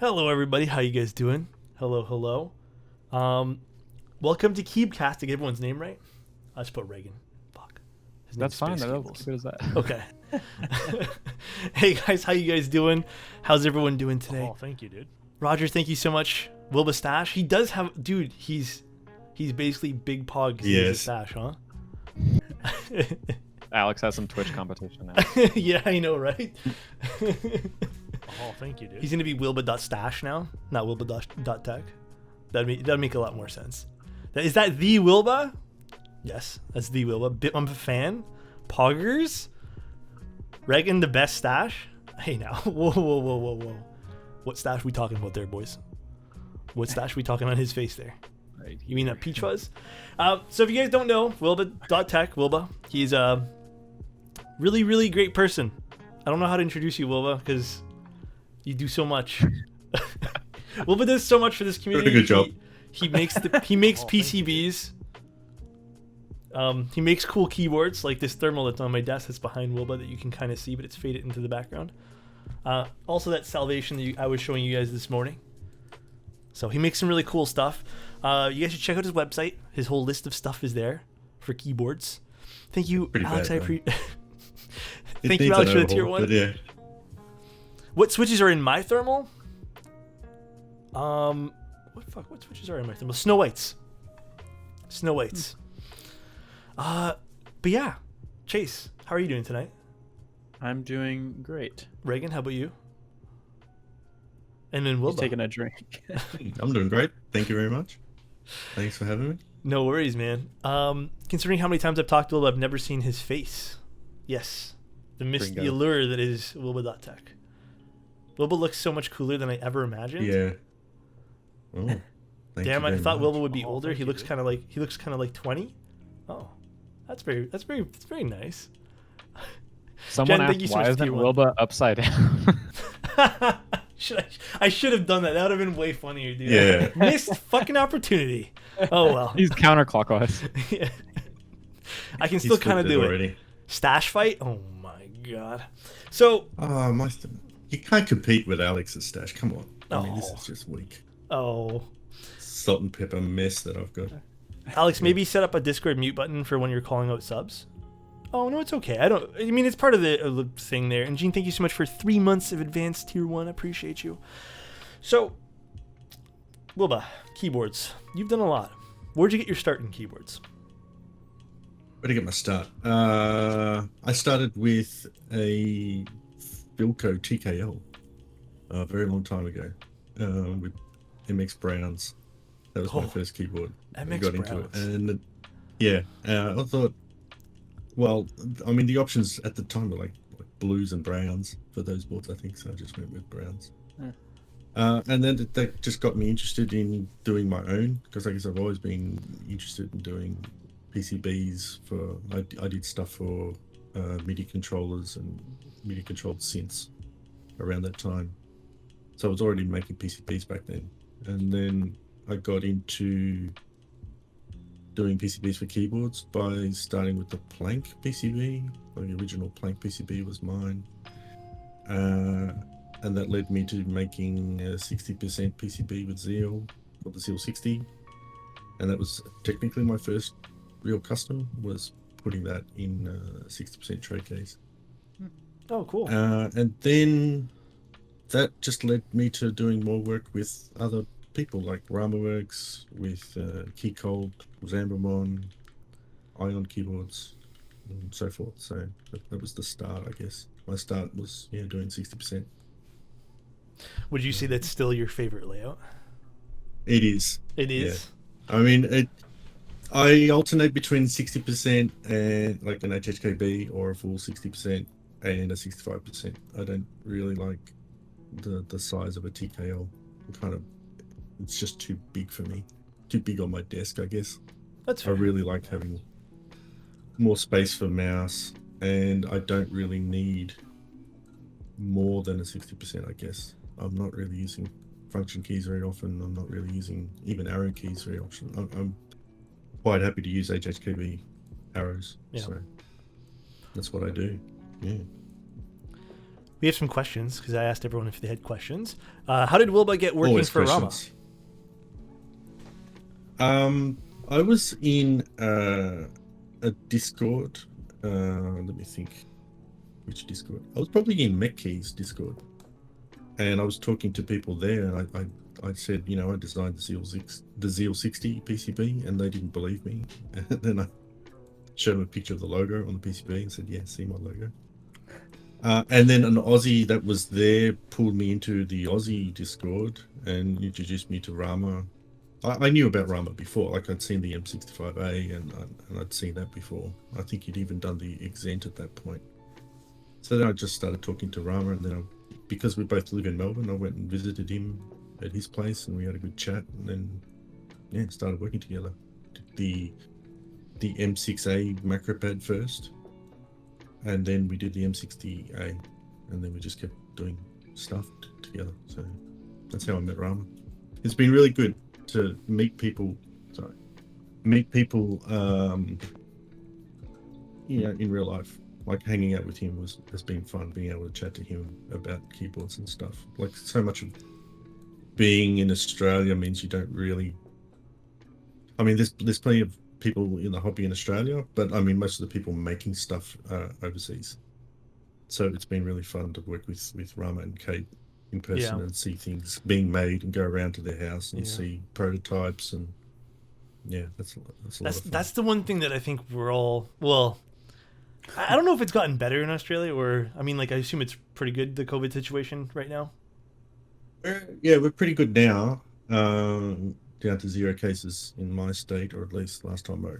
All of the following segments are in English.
Hello, everybody. How you guys doing? Hello, hello. Welcome to Keebcast. To get everyone's name right, I just put Reagan. Fuck. His That's fine. Space That's Cables. as good as that. Okay. Hey guys, how you guys doing? How's everyone doing today? Oh, thank you, dude. Roger, thank you so much. Wilbur stash. He does have, dude. He's basically Big Pog. He has a stash, huh? Alex has some Twitch competition now. Yeah, I know, right? Oh, thank you, dude. He's gonna be wilba.stash now, not wilba.tech. That'd make a lot more sense. Is that the Wilba? Yes, that's the Wilba. I'm a fan. Poggers. Reagan, the best stash. Hey now, whoa. What stash we talking about there, boys? What stash we talking on his face there? Right. You mean that peach fuzz? So if you guys don't know, wilba.tech, Wilba, he's a really great person. I don't know how to introduce you, Wilba, because you do so much. Wilba does so much for this community. Good job. He makes PCBs. He makes cool keyboards like this thermal that's on my desk that's behind Wilba that you can kind of see, but it's faded into the background. Also that Salvation that I was showing you guys this morning. So he makes some really cool stuff. You guys should check out his website. His whole list of stuff is there for keyboards. Thank you, Alex. Thank you, Alex, for the tier 1. Yeah. What switches are in my thermal? What switches are in my thermal? Snow Whites. But yeah, Chase, how are you doing tonight? I'm doing great. Reagan, how about you? And then Wilbur. He's taking a drink. I'm doing great. Thank you very much. Thanks for having me. No worries, man. Considering how many times I've talked to Wilbur, I've never seen his face. Yes. The allure that is wilba.tech. Wilbur looks so much cooler than I ever imagined. Yeah. Oh, damn! I thought Wilbur would be Oh, older. thank He you, looks dude. kind of like 20. Oh, that's very nice. Someone Jen, thank you asked, so why much, isn't tier 1. Wilba upside down? I should have done that. That would have been way funnier, dude. Yeah. Missed fucking opportunity. Oh well. He's counterclockwise. Yeah. I can still kind of do already. it. Stash fight? Oh my god. So. Oh, you can't compete with Alex's stash. Come on. I mean, this Oh. is just weak. Oh. Salt and pepper mess that I've got. Alex, maybe set up a Discord mute button for when you're calling out subs. Oh no, it's okay. I mean, it's part of the thing there. And Gene, thank you so much for 3 months of advanced tier 1. I appreciate you. So, Wilba, keyboards. You've done a lot. Where'd you get your start in keyboards? Where to get my start? I started with a Philco TKL a very long time ago with MX Browns. That was my first keyboard. MX got Browns. into it, and I thought, well, I mean, the options at the time were like blues and browns for those boards, I think. So I just went with browns. And then that just got me interested in doing my own, because I guess I've always been interested in doing PCBs. I did stuff for MIDI controllers and MIDI controlled synths around that time. So I was already making PCBs back then. And then I got into doing PCBs for keyboards by starting with the Plank PCB. The original Plank PCB was mine. And that led me to making a 60% PCB with Zeal, called the Zeal 60. And that was technically my first real custom, was putting that in a 60% tray case. Oh, cool. And then that just led me to doing more work with other people like Rama Works, with Keycap, Zambamon, Ion keyboards, and so forth. So that was the start, I guess. My start was doing 60%. Would you say that's still your favorite layout? It is. It is. Yeah. I mean, I alternate between 60% and like an HHKB, or a full 60% and a 65%. I don't really like the size of a TKL. It's just too big for me. Too big on my desk, I guess. That's fair. I really like having more space for mouse, and I don't really need more than a 60%, I guess. I'm not really using function keys very often. I'm not really using even arrow keys very often. I'm quite happy to use HHKB arrows. Yeah. So that's what I do. Yeah. We have some questions because I asked everyone if they had questions. How did Wilbur get working Always for Rama? questions. I was in a Discord. Let me think. Which Discord? I was probably in Mech's Discord, and I was talking to people there, and I said, you know, I designed the Zeal 60 PCB, and they didn't believe me. And then I showed them a picture of the logo on the PCB and said, yeah, see my logo. And then an Aussie that was there pulled me into the Aussie Discord and introduced me to Rama. I knew about Rama before, like I'd seen the M65A and I'd seen that before. I think he'd even done the Exent at that point. So then I just started talking to Rama, and then because we both live in Melbourne, I went and visited him at his place and we had a good chat, and then yeah, started working together. Did the M6A Macropad first, and then we did the M60A, and then we just kept doing stuff together. So that's how I met Rama. It's been really good to meet people. You know, in real life. Like hanging out with him has been fun. Being able to chat to him about keyboards and stuff. Like so much of being in Australia means you don't really. I mean, there's plenty of people in the hobby in Australia, but I mean, most of the people making stuff are overseas. So it's been really fun to work with Rama and Kate in person and see things being made and go around to their house and see prototypes, and yeah, that's a lot of fun. That's the one thing that I think we're all, well, I don't know if it's gotten better in Australia, or I mean, like, I assume it's pretty good, the COVID situation right now. Yeah, we're pretty good now. Down to 0 cases in my state, or at least last time I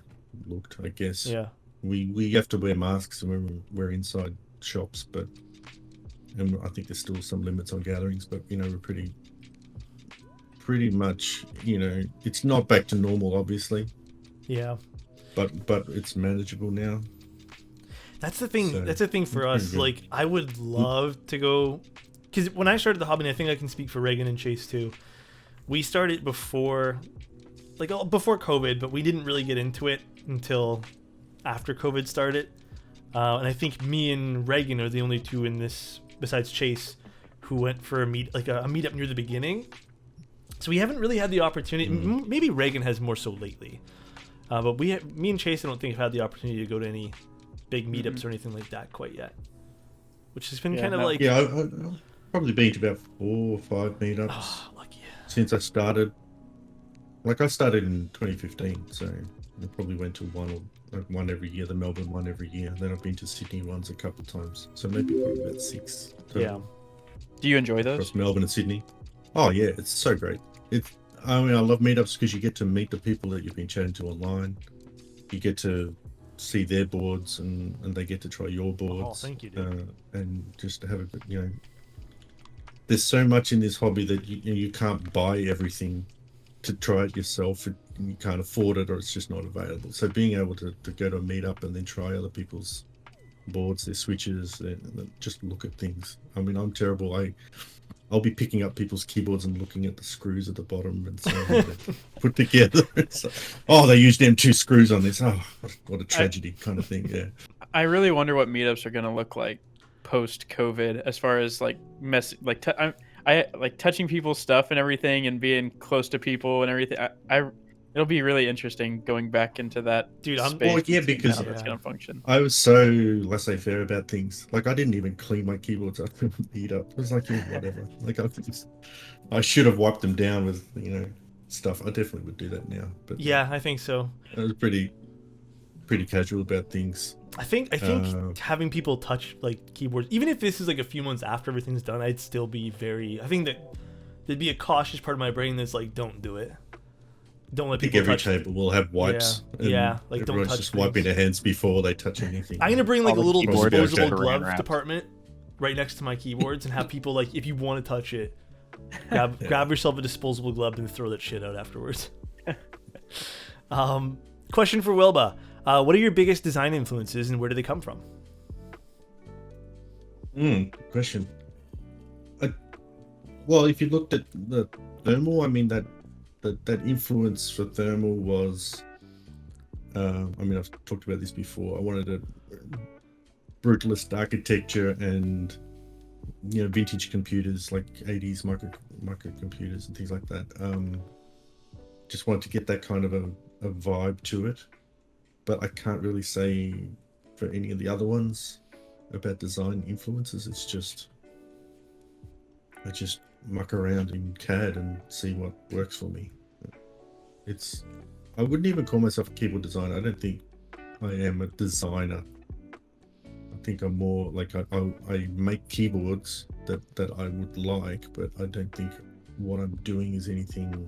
looked, I guess. Yeah. We have to wear masks when we're inside shops, and I think there's still some limits on gatherings, but you know, we're pretty much, you know, it's not back to normal, obviously. Yeah. But it's manageable now. That's the thing. So, that's the thing for us. Like, I would love to go, because when I started the hobby, and I think I can speak for Reagan and Chase too, we started before COVID, but we didn't really get into it until after COVID started. And I think me and Reagan are the only two in this, besides Chase, who went for a meetup near the beginning. So we haven't really had the opportunity. Maybe Reagan has more so lately, but me and Chase, I don't think have had the opportunity to go to any big meetups or anything like that quite yet, which has been I've probably been to about 4 or 5 meetups since I started. Like, I started in 2015, so I probably went to one every year, the Melbourne one every year. Then I've been to Sydney ones a couple of times, so maybe probably about 6. Yeah. Do you enjoy those? Across Melbourne and Sydney. Oh yeah, it's so great. I mean, I love meetups because you get to meet the people that you've been chatting to online. You get to see their boards, and they get to try your boards. Oh, thank you, dude. And just to have a good, you know, there's so much in this hobby that you can't buy everything to try it yourself. You can't afford it, or it's just not available. So being able to go to a meetup and then try other people's boards, their switches, and just look at things. I mean, I'm terrible. I'll be picking up people's keyboards and looking at the screws at the bottom and saying how they're put together. It's like, oh, they used M2 screws on this. Oh, what a tragedy, kind of thing. Yeah. I really wonder what meetups are going to look like post-COVID, as far as like I like touching people's stuff and everything, and being close to people and everything. It'll be really interesting going back into that space. Because that's going to function. I was so laissez-faire about things. Like, I didn't even clean my keyboards up and beat up. It was like, yeah, whatever. Like, I should have wiped them down with, you know, stuff. I definitely would do that now. But yeah, I think so. I was pretty casual about things. I think having people touch like keyboards, even if this is like a few months after everything's done, I'd still be I think that there'd be a cautious part of my brain that's like, don't do it. Don't let people touch. Every table will have wipes. Yeah, like, don't touch just wiping their hands before they touch anything. I'm gonna bring like a little disposable glove department right next to my keyboards and have people, like, if you want to touch it, grab yourself a disposable glove and throw that shit out afterwards. Question for Wilbur. What are your biggest design influences and where do they come from? Good question. Well, if you looked at the thermal, I mean, that influence for thermal was, I mean, I've talked about this before. I wanted a brutalist architecture and vintage computers like 80s microcomputers and things like that. Just wanted to get that kind of a vibe to it, but I can't really say for any of the other ones about design influences. It's just I just muck around in CAD and see what works for me. I wouldn't even call myself a keyboard designer. I don't think I am a designer. I think I'm more like I make keyboards that I would like, but I don't think what I'm doing is anything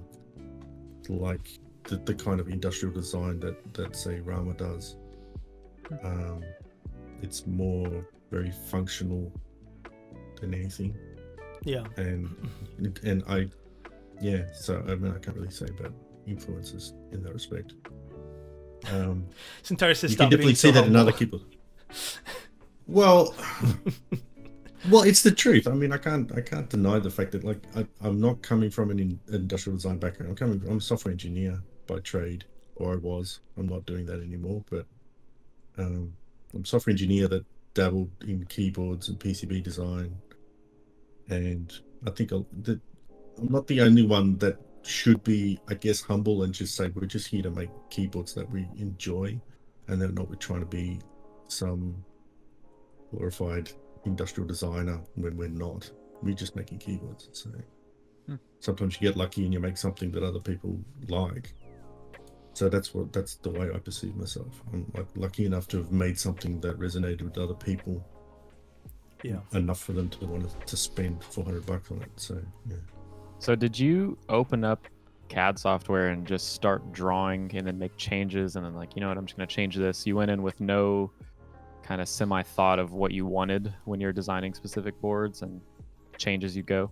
like the kind of industrial design that say Rama does. It's more very functional than anything. Yeah. And so I mean I can't really say about influences in that respect. Sintaris says You stop can definitely being see so that in other humble. people. Well, it's the truth. I mean, I can't deny the fact that like I'm not coming from an industrial design background. I'm a software engineer by trade, or I was. I'm not doing that anymore. But I'm a software engineer that dabbled in keyboards and PCB design, and I think I'm not the only one that should be, I guess, humble and just say we're just here to make keyboards that we enjoy, and then not we're trying to be some glorified industrial designer when we're not. We're just making keyboards. So sometimes you get lucky and you make something that other people like. So that's the way I perceive myself. I'm like lucky enough to have made something that resonated with other people. Yeah. Enough for them to want to spend $400 on it. So yeah. So did you open up CAD software and just start drawing and then make changes and then like, you know what, I'm just going to change this? You went in with no kind of semi-thought of what you wanted when you're designing specific boards and change as you go?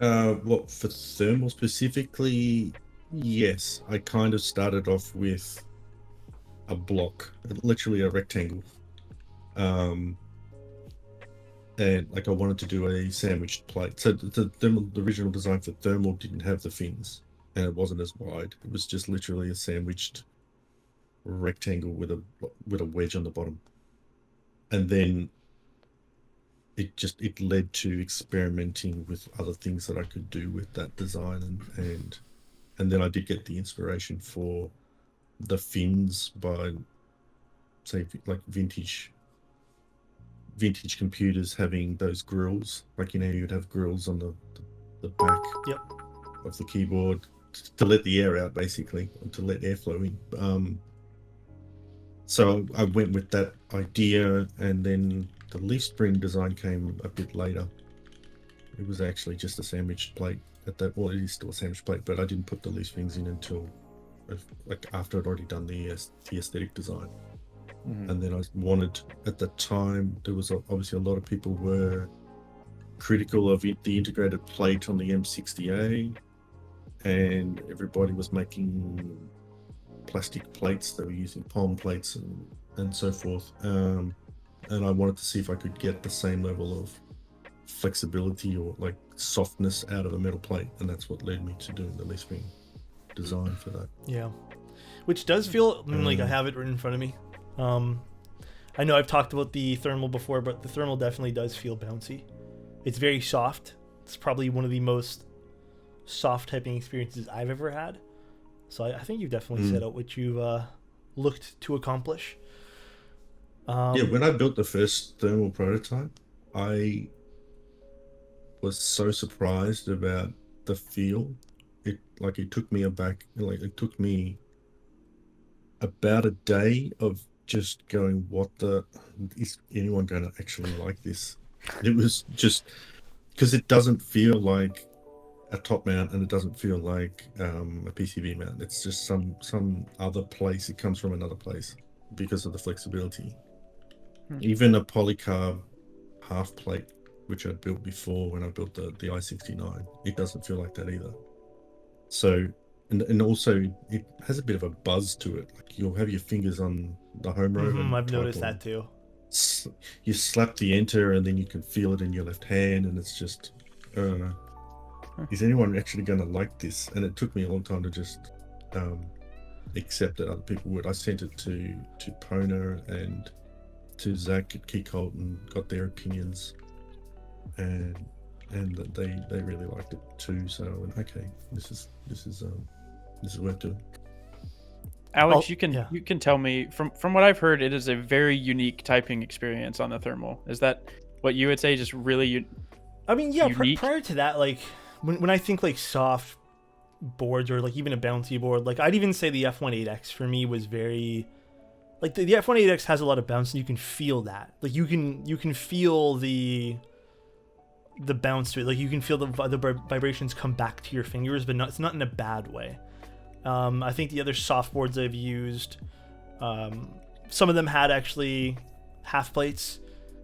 Well, for thermal specifically, yes. I kind of started off with a block, literally a rectangle. And like I wanted to do a sandwiched plate. So the original design for thermal didn't have the fins and it wasn't as wide. It was just literally a sandwiched rectangle with a wedge on the bottom. And then it led to experimenting with other things that I could do with that design, and then I did get the inspiration for the fins by, say, like vintage computers having those grills, like, you know, you'd have grills on the back of the keyboard to let the air out, basically, and to let airflow in. So I went with that idea, and then the leaf spring design came a bit later. It was actually just a sandwich plate at that. Well, it is still a sandwich plate, but I didn't put the leaf springs in until like after I'd already done the aesthetic design. Mm-hmm. And then I wanted, at the time, there was obviously a lot of people were critical of the integrated plate on the M60A, and everybody was making plastic plates. They were using palm plates and so forth. And I wanted to see if I could get the same level of flexibility or like softness out of a metal plate, and that's what led me to doing the leaf spring design for that. Yeah, which does feel like I have it right in front of me. I know I've talked about the thermal before, but the thermal definitely does feel bouncy. It's very soft. It's probably one of the most soft typing experiences I've ever had. So I think you've definitely set out what you've looked to accomplish. Yeah, when I built the first thermal prototype, I was so surprised about the feel. It took me aback. Like, it took me about a day of just going, what is anyone going to actually like this? It was just because it doesn't feel like a top mount, and it doesn't feel like a PCB mount. It's just some other place. It comes from another place because of the flexibility. Even a polycarb half plate, which I built before when I built the i69, it doesn't feel like that either. So, and also it has a bit of a buzz to it. Like, you'll have your fingers on the home row. I've noticed that too. You slap the enter, and then you can feel it in your left hand, and it's just, is anyone actually going to like this? And it took me a long time to just accept that other people would. I sent it to Pona and to Zach at Keycap and got their opinions, and that they really liked it too. So I went, okay, this is worth doing. Alex, yeah. you can tell me from what I've heard, it is a very unique typing experience on the thermal. Is that what you would say? Just really I mean, yeah. unique? Prior to that, like when I think like soft boards or like even a bouncy board, like I'd even say the F18X for me was very like the F18X has a lot of bounce, and you can feel that. Like you can feel the bounce to it. Like you can feel the vibrations come back to your fingers, but it's not in a bad way. I think the other soft boards I've used, some of them had actually half plates,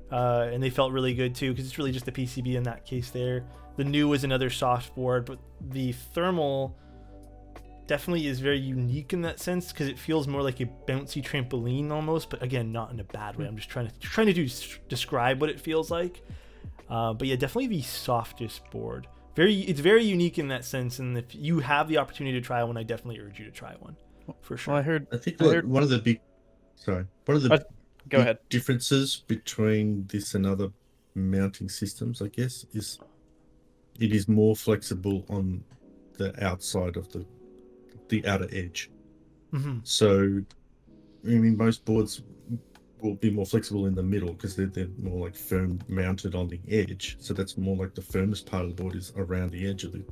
and they felt really good too, because it's really just the PCB in that case there. The new was another soft board, but the thermal definitely is very unique in that sense, because it feels more like a bouncy trampoline almost, but again, not in a bad way. I'm just trying to describe what it feels like. But yeah, definitely the softest board. It's very unique in that sense, and if you have the opportunity to try one, I definitely urge you to try one for sure. Well, I think one of the big Go ahead. differences between this and other mounting systems, I guess, is it is more flexible on the outside of the outer edge. Mm-hmm. So, I mean, most boards will be more flexible in the middle because they're more like firm mounted on the edge. So that's more like the firmest part of the board is around the edge of the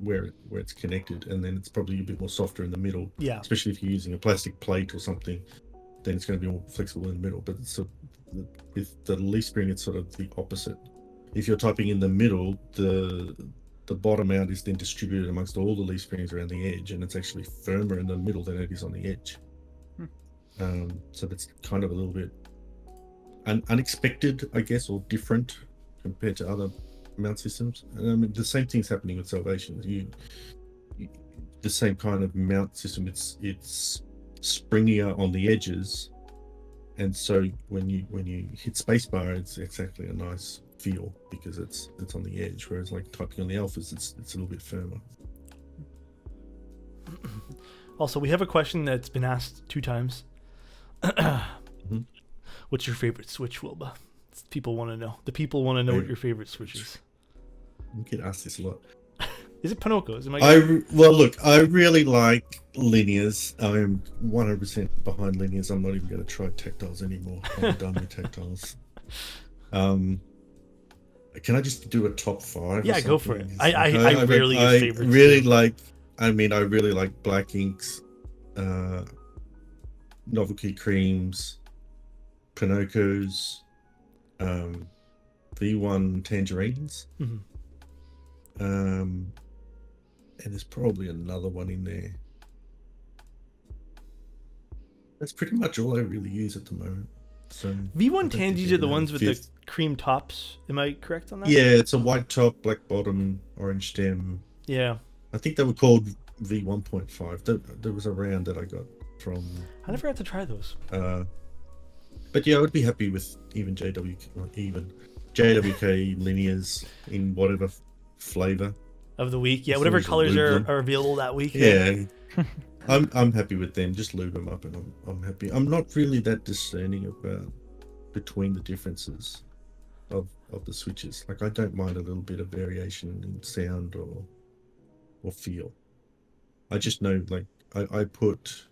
where it's connected, and then it's probably a bit more softer in the middle. Yeah. Especially if you're using a plastic plate or something, then it's going to be more flexible in the middle. But with the leaf spring, it's sort of the opposite. If you're typing in the middle, the bottom out is then distributed amongst all the leaf springs around the edge, and it's actually firmer in the middle than it is on the edge. So that's kind of a little bit unexpected, I guess, or different compared to other mount systems. And I mean, the same thing's happening with Salvation. The same kind of mount system. It's springier on the edges, and so when you hit spacebar, it's exactly a nice feel because it's on the edge. Whereas like typing on the alphas, it's a little bit firmer. Also, we have a question that's been asked 2 times. Mm-hmm. What's your favorite switch, Wilbur? People want to know. The people want to know what your favorite switch is. You get asked this a lot. Is it Pinoco's? Well, look, I really like linears. I am 100% behind linears. I'm not even going to try tactiles anymore. I'm done with tactiles. Can I just do a top 5? Yeah, go for it. I rarely use favorites. I really like Black Inks, Novelty Creams, Pinocchos, V1 Tangerines, and there's probably another one in there. That's pretty much all I really use at the moment. So V1 Tangies are the ones with the cream tops. Am I correct on that? Yeah, it's a white top, black bottom, orange stem. Yeah. I think they were called V1.5. There was a round that I got from. I never had to try those. But yeah, I would be happy with even JWK linears in whatever flavor of the week. Yeah, whatever colors are available that week. Yeah. I'm happy with them. Just lube them up, and I'm happy. I'm not really that discerning about between the differences of the switches. Like I don't mind a little bit of variation in sound or feel. I just know, like I put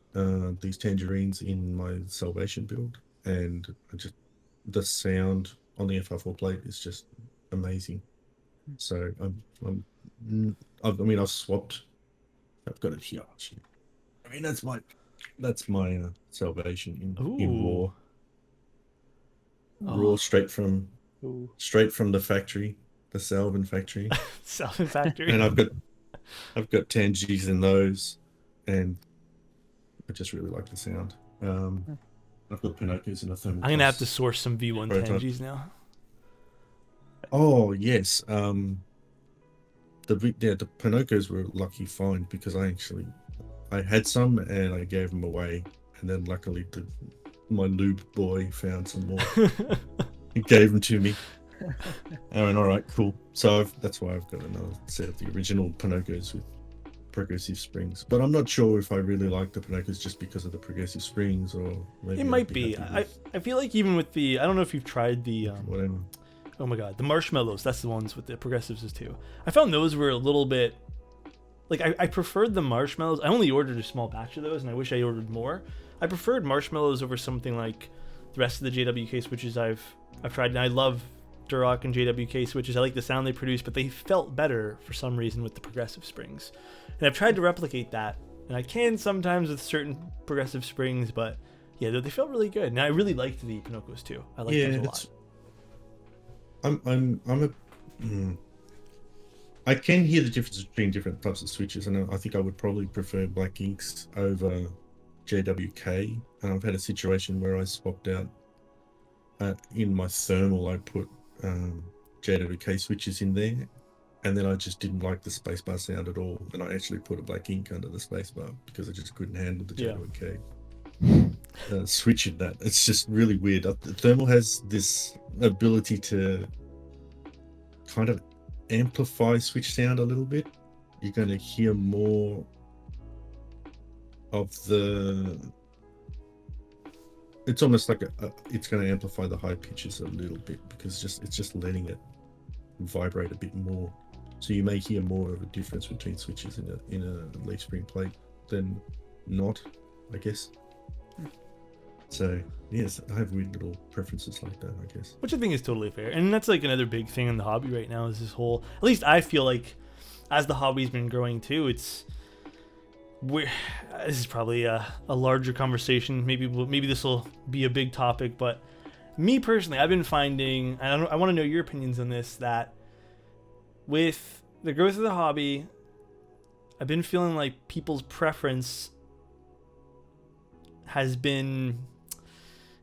these tangerines in my Salvation build, and the sound on the FR4 plate is just amazing. So I've swapped. I've got it here. Actually. I mean, that's my Salvation in raw. Raw straight from the factory, the Salvin factory. Salvin factory. And I've got Tangies in those, and I just really like the sound. I've got Pinocchos in a thermal. I'm gonna have to source some V1 Tangies now. Oh yes. The Pinocchos were a lucky find because I had some and I gave them away, and then luckily my lube boy found some more. He gave them to me. I went, all right, cool. So that's why I've got another set of the original Pinocchos with progressive springs, but I'm not sure if I really like the Pinocchos just because of the progressive springs, or maybe It might be. I feel like even with the, I don't know if you've tried the whatever. oh my god, the marshmallows. That's the ones with the progressives too. I found those were a little bit like I preferred the marshmallows. I only ordered a small batch of those, and I wish I ordered more. I preferred marshmallows over something like the rest of the JWK switches I've tried, and I love Durock and JWK switches. I like the sound they produce, but they felt better for some reason with the progressive springs. And I've tried to replicate that, and I can sometimes with certain progressive springs, but yeah, they felt really good. And I really liked the Pinocchos too. I liked those a lot. I can hear the difference between different types of switches, and I think I would probably prefer black inks over JWK. And I've had a situation where I swapped out in my thermal. I put JWK switches in there, and then I just didn't like the spacebar sound at all, and I actually put a black ink under the spacebar because I just couldn't handle the JWK switch in that. It's just really weird. The thermal has this ability to kind of amplify switch sound a little bit. You're going to hear more of the, it's almost like it's going to amplify the high pitches a little bit because it's just letting it vibrate a bit more. So you may hear more of a difference between switches in a leaf spring plate than not, I guess. So yes, I have weird little preferences like that, I guess. Which I think is totally fair. And that's like another big thing in the hobby right now is this whole, at least I feel like as the hobby's been growing too, this is probably a larger conversation. Maybe this will be a big topic, but me personally, I've been finding, and I want to know your opinions on this, that with the growth of the hobby, I've been feeling like people's preference has been,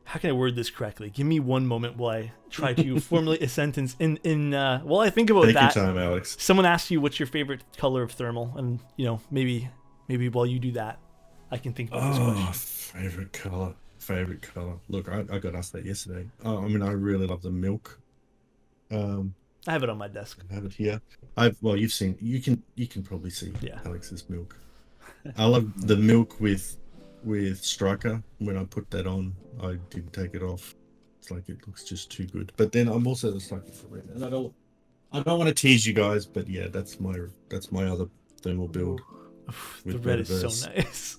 how can I word this correctly? Give me one moment while I try to formulate a sentence while I think about Take that. Take your time, Alex. Someone asks you what's your favorite color of thermal, and maybe while you do that, I can think about this question. Favorite color. Look, I got asked that yesterday. I mean, I really love the milk. I have it on my desk. I have it here. You've seen. You can probably see Alex's milk. I love the milk with Striker. When I put that on, I didn't take it off. It's like it looks just too good. But then I'm also the sucker for red, and I don't want to tease you guys, but yeah, that's my other thermal build. The red is so nice.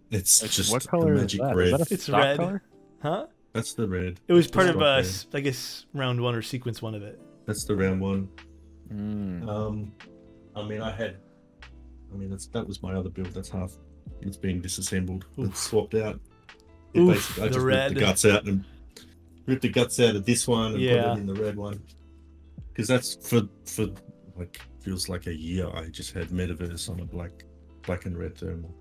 It's just what color the magic is that? red. Is that a It's stock red. color? Huh? That's the red. It was That's part the of stock red. I guess round one or sequence one of it. That's the round one. Mm. That was my other build. That's half. It's being disassembled. Oof. It's swapped out. I The just ripped red. the guts out of this one and put it in the red one. Because that's for like feels like a year. I just had Metaverse on a black and red thermal,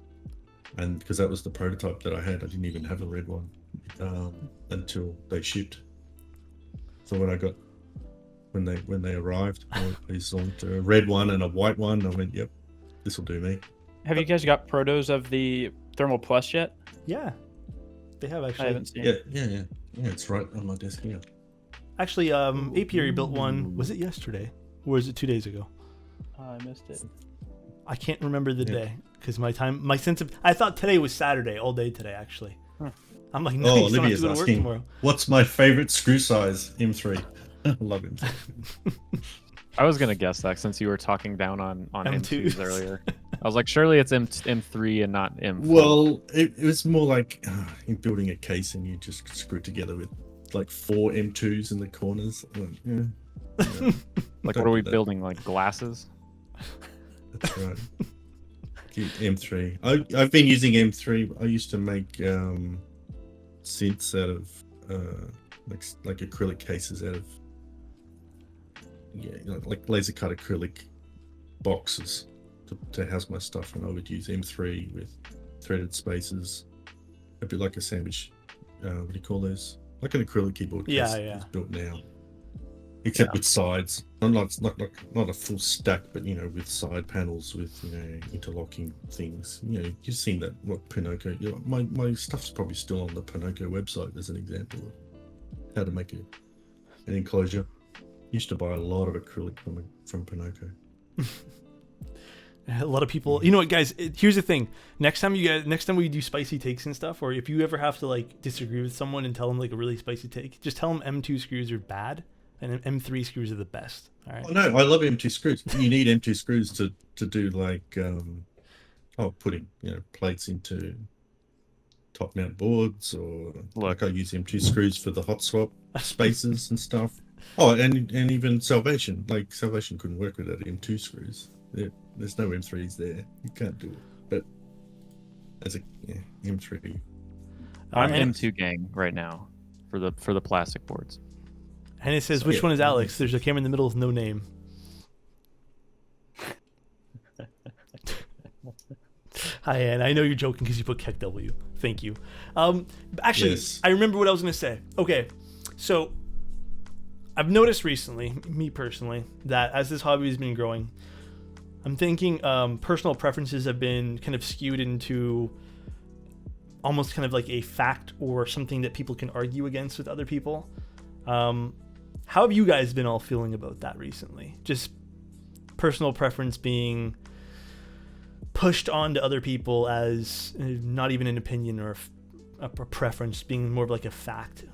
and because that was the prototype that I had, I didn't even have a red one until they shipped. So when they arrived, I saw a red one and a white one. I went, yep, this will do me. Have you guys got protos of the Thermal Plus yet? Yeah, they have actually. I haven't seen it. Yeah. It's right on my desk here. Actually, Apiary built one. Was it yesterday, or was it 2 days ago? I missed it. I can't remember the day because I thought today was Saturday all day today. Actually, I'm like, no, you don't have to go to work tomorrow. What's my favorite screw size? M3. I love M3. I was gonna guess that since you were talking down on M2s. M2s earlier. I was like, surely it's M3 and not M4. Well, it was more like in building a case and you just screw it together with like 4 M2s in the corners. Like, what are we building? Like glasses? That's right. M3. I've been using M3. I used to make synths out of like acrylic cases out of like laser cut acrylic boxes to house my stuff, and I would use M3 with threaded spaces, a bit like a sandwich. What do you call those? Like an acrylic keyboard case is built now, except with sides. Not a full stack, but with side panels with interlocking things. You've seen that. What Pinocchio? My stuff's probably still on the Pinocchio website as an example of how to make an enclosure. Used to buy a lot of acrylic from Pinocchio. A lot of people, you know what, guys? Here's the thing. Next time we do spicy takes and stuff, or if you ever have to like disagree with someone and tell them like a really spicy take, just tell them M2 screws are bad and M3 screws are the best. All right. Oh, no, I love M2 screws. You need M2 screws to do like putting plates into top mount boards, or like I use M2 screws for the Hotswap spaces and stuff. Oh, and even Salvation. Like Salvation couldn't work without M2 screws. There's no M3s there. You can't do it. But as a M3. I'm M2 gang right now for the plastic boards. And it says, which one is Alex? There's a camera in the middle with no name. Hi, and I know you're joking because you put Keck W. Thank you. Actually, yes. I remember what I was going to say. Okay, so I've noticed recently, me personally, that as this hobby has been growing, I'm thinking personal preferences have been kind of skewed into almost kind of like a fact or something that people can argue against with other people. How have you guys been all feeling about that recently? Just personal preference being pushed on to other people as not even an opinion or a preference, being more of like a fact.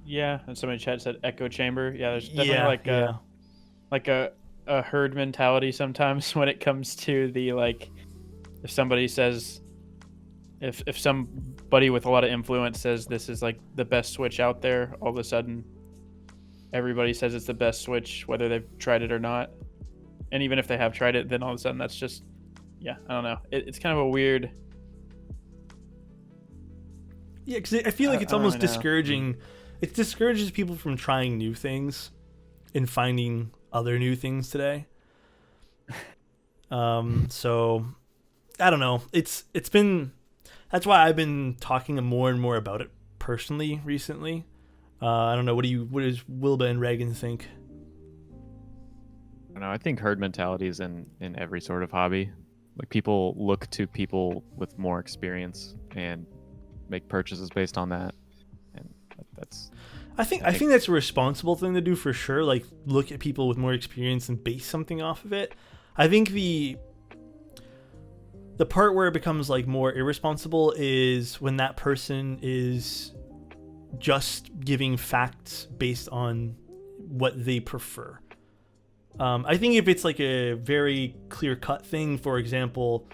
Yeah, and somebody in chat said echo chamber. Yeah, there's definitely like a herd mentality sometimes when it comes to the like, if somebody says, if somebody with a lot of influence says this is like the best switch out there, all of a sudden everybody says it's the best switch, whether they've tried it or not. And even if they have tried it, then all of a sudden that's just, I don't know. It's kind of a weird. Yeah, because I feel like it's almost discouraging. It discourages people from trying new things and finding other new things today. So I don't know. That's why I've been talking more and more about it personally recently. I don't know. What does Wilbur and Reagan think? I don't know. I think herd mentality is in every sort of hobby. Like people look to people with more experience and make purchases based on that. And that's. I think that's a responsible thing to do for sure. Like look at people with more experience and base something off of it. I think the part where it becomes like more irresponsible is when that person is just giving facts based on what they prefer. I think if it's like a very clear-cut thing, for example,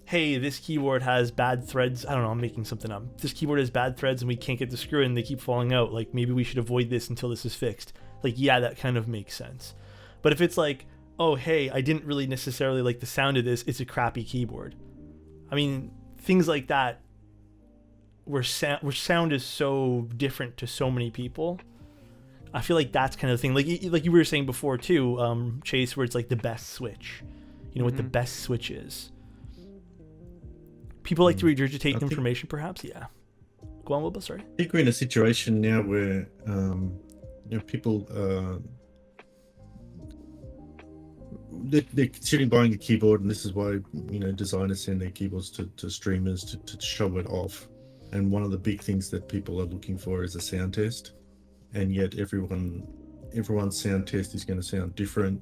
hey, this keyboard has bad threads. I don't know, I'm making something up. This keyboard has bad threads and we can't get the screw in, they keep falling out. Like, maybe we should avoid this until this is fixed. Like, yeah, that kind of makes sense. But if it's like, oh, hey, I didn't really necessarily like the sound of this, it's a crappy keyboard. I mean, things like that where sound is so different to so many people. I feel like that's kind of the thing. Like you were saying before too, Chase, where it's like the best switch. You know what the best switch is. People like to regurgitate information, perhaps. Yeah. Go on, Wilbur. Sorry. I think we're in a situation now where people they're considering buying a keyboard, and this is why designers send their keyboards to streamers to show it off. And one of the big things that people are looking for is a sound test, and yet everyone's sound test is going to sound different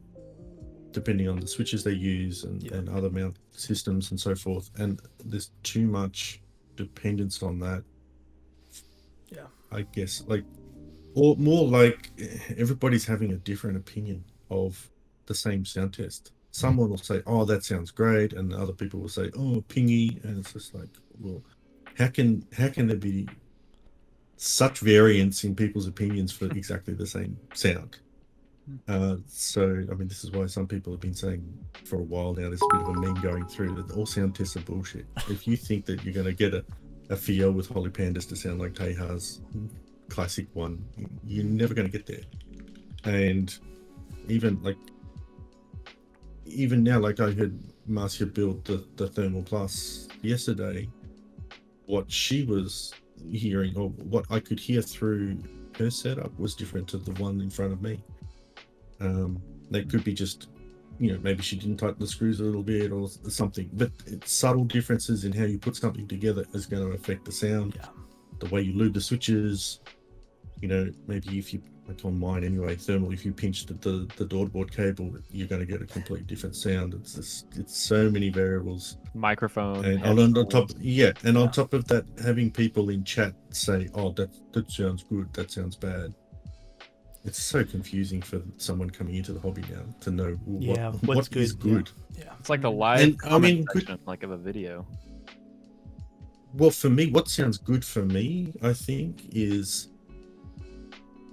depending on the switches they use and other mount systems and so forth. And there's too much dependence on that. Yeah, I guess or more like everybody's having a different opinion of the same sound test. Someone will say, "Oh, that sounds great," and other people will say, "Oh, pingy," and it's just like, well, how can there be such variance in people's opinions for exactly the same sound? So, I mean, this is why some people have been saying for a while now, there's a bit of a meme going through that all sound tests are bullshit. If you think that you're going to get a Fio with Holy Pandas to sound like Teja's classic one, you're never going to get there. And even now, like I heard Marcia build the Thermal Plus yesterday, what she was hearing, or what I could hear through her setup, was different to the one in front of me. They could be just, maybe she didn't tighten the screws a little bit or something, but it's subtle differences in how you put something together is going to affect the sound. Yeah. The way you lube the switches, maybe if you like on mine anyway, thermal, if you pinch the daughterboard cable, you're going to get a completely different sound. It's so many variables. Microphone. And headphones. on top, and on top of that, having people in chat say, "Oh, that sounds good, that sounds bad." It's so confusing for someone coming into the hobby now to know what is good. Yeah. It's like the live And, comment section, like of a video. Well, for me, what sounds good for me, I think, is,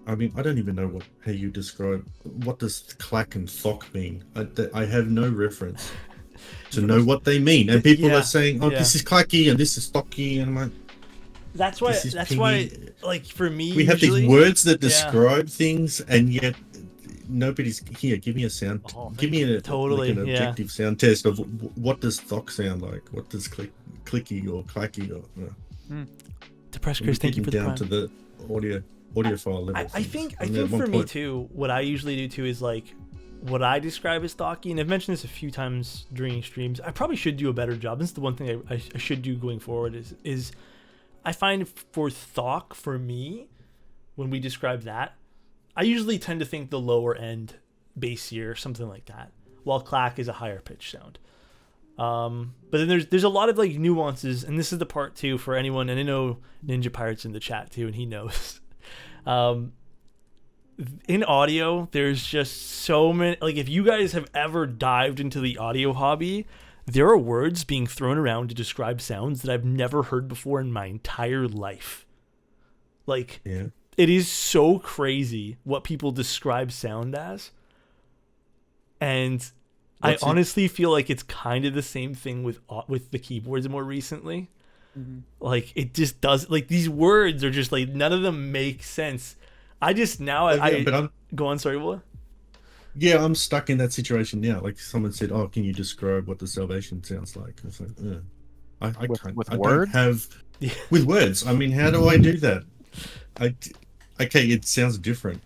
I mean, I don't even know how you describe, what does clack and thock mean? I have no reference to know what they mean. And people are saying, "Oh, this is clacky and this is thocky," and I'm like, that's why, like, for me, we have these words that describe things, and yet nobody's here. Give me a sound. Give me an objective sound test of what does thock sound like. What does clicky or clacky or. Depressed Chris, thank you for the down to the audiophile level. I think for me too, what I usually do too is like what I describe as thocky, and I've mentioned this a few times during streams. I probably should do a better job. This is the one thing I should do going forward is I find for thock, for me, when we describe that, I usually tend to think the lower end bassier, something like that, while clack is a higher pitch sound. But then there's a lot of like nuances, and this is the part too for anyone, and I know Ninja Pirate's in the chat too, and he knows. In audio, there's just so many, like, if you guys have ever dived into the audio hobby, there are words being thrown around to describe sounds that I've never heard before in my entire life. Like, it is so crazy what people describe sound as. And I honestly feel like it's kind of the same thing with the keyboards more recently. Mm-hmm. Like, it just does, like, these words are just like, none of them make sense. I just now go on, sorry, what? Yeah, I'm stuck in that situation now. Like, someone said, "Oh, can you describe what the Salvation sounds like?" It's like, I can't. With I words? don't have with words. I mean, how do I do that? Okay, it sounds different.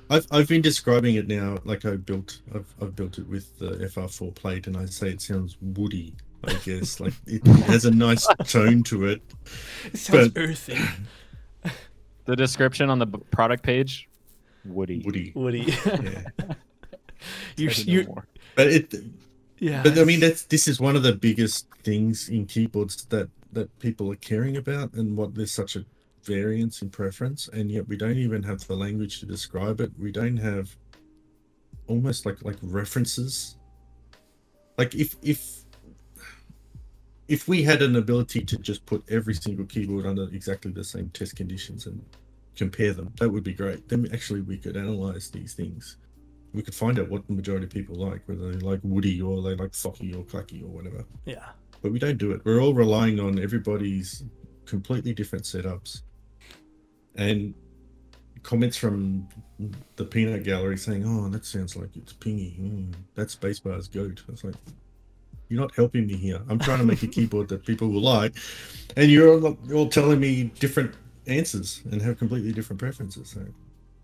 I've been describing it now. Like, I've built it with the FR4 plate, and I say it sounds woody. I guess like it has a nice tone to it. It sounds earthy. The description on the product page. Woody. Yeah. But I mean, this is one of the biggest things in keyboards that people are caring about, and what there's such a variance in preference, and yet we don't even have the language to describe it. We don't have almost like references. Like if we had an ability to just put every single keyboard under exactly the same test conditions and compare them, that would be great. Then actually we could analyze these things. We could find out what the majority of people like, whether they like woody or they like thocky or clacky or whatever. Yeah. But we don't do it. We're all relying on everybody's completely different setups. And comments from the peanut gallery saying, "Oh, that sounds like it's pingy. That spacebar's goat." It's like, you're not helping me here. I'm trying to make a keyboard that people will like, and you're all telling me different answers and have completely different preferences. So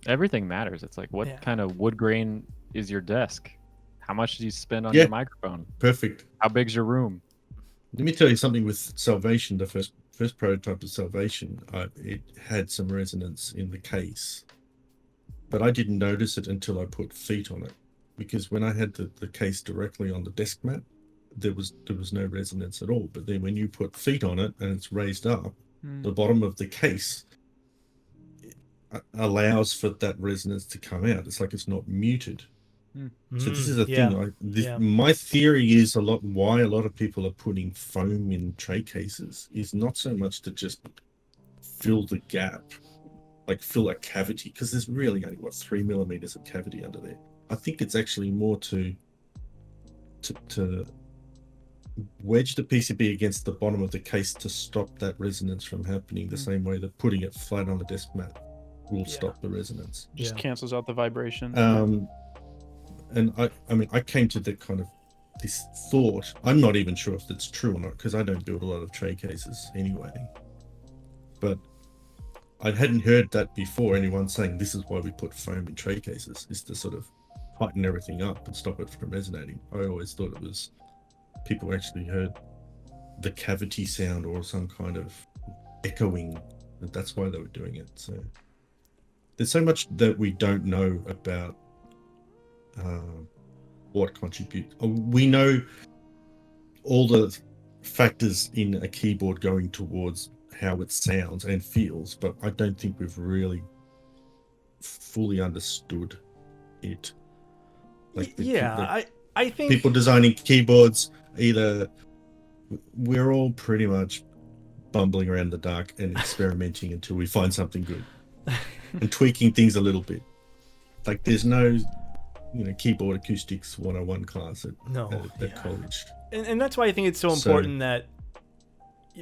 everything matters. It's like, what kind of wood grain is your desk? How much do you spend on your microphone? Perfect. How big's your room? Let me tell you something with Salvation. The first prototype of Salvation, it had some resonance in the case, but I didn't notice it until I put feet on it, because when I had the case directly on the desk mat, there was no resonance at all. But then when you put feet on it and it's raised up, the bottom of the case allows for that resonance to come out. It's like it's not muted. So this is a thing. My theory is why a lot of people are putting foam in tray cases is not so much to just fill the gap, like fill a cavity, because there's really only 3 millimeters of cavity under there. I think it's actually more to wedge the PCB against the bottom of the case to stop that resonance from happening, the same way that putting it flat on the desk mat will stop the resonance. Just cancels out the vibration. And I mean, I came to the kind of this thought. I'm not even sure if that's true or not, because I don't build a lot of tray cases anyway. But I hadn't heard that before, anyone saying this is why we put foam in tray cases, is to sort of tighten everything up and stop it from resonating. I always thought it was people actually heard the cavity sound or some kind of echoing, and that's why they were doing it. So there's so much that we don't know about what contribute. We know all the factors in a keyboard going towards how it sounds and feels, but I don't think we've really fully understood it. I think people designing keyboards, either we're all pretty much bumbling around the dark and experimenting until we find something good and tweaking things a little bit. Like there's no, keyboard acoustics 101 class at college. And that's why I think it's so important that,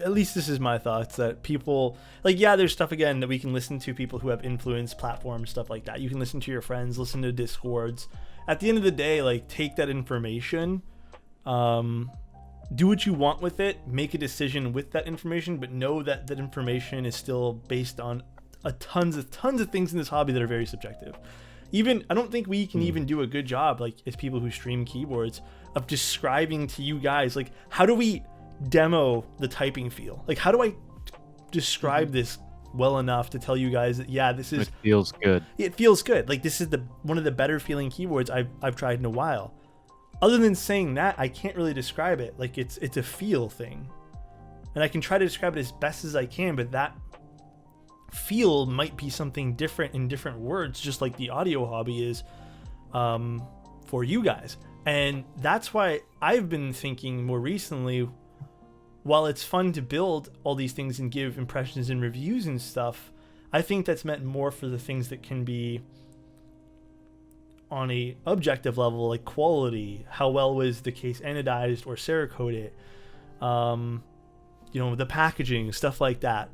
at least this is my thoughts, that people, there's stuff, again, that we can listen to, people who have influence, platforms, stuff like that. You can listen to your friends, listen to Discords. At the end of the day, take that information, do what you want with it, make a decision with that information, but know that that information is still based on tons of things in this hobby that are very subjective. I don't think we can even do a good job, as people who stream keyboards, of describing to you guys, how do we demo the typing feel? How do I describe this well enough to tell you guys that, this is... It feels good. It feels good. This is one of the better feeling keyboards I've tried in a while. Other than saying that, I can't really describe it. It's a feel thing. And I can try to describe it as best as I can, but that feel might be something different in different words, just like the audio hobby is for you guys. And that's why I've been thinking more recently, while it's fun to build all these things and give impressions and reviews and stuff, I think that's meant more for the things that can be on a objective level, like quality, how well was the case anodized or Cerakoted, the packaging, stuff like that.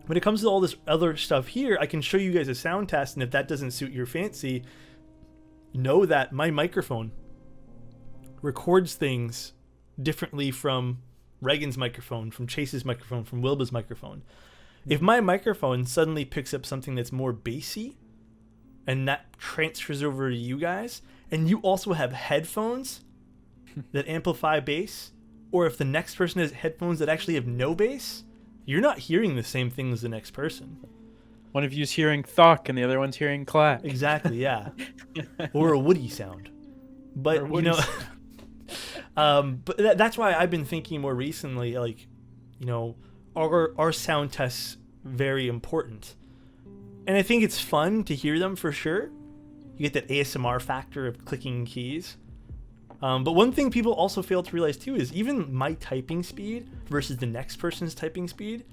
When it comes to all this other stuff here, I can show you guys a sound test, and if that doesn't suit your fancy, know that my microphone records things differently from Reagan's microphone, from Chase's microphone, from Wilbur's microphone. If my microphone suddenly picks up something that's more bassy, and that transfers over to you guys, and you also have headphones that amplify bass, or if the next person has headphones that actually have no bass, you're not hearing the same thing as the next person. One of you's hearing thok and the other one's hearing clack. Exactly, yeah. Or a woody sound. But, but that's why I've been thinking more recently, our sound tests very important. And I think it's fun to hear them for sure. You get that ASMR factor of clicking keys. But one thing people also fail to realize too is even my typing speed versus the next person's typing speed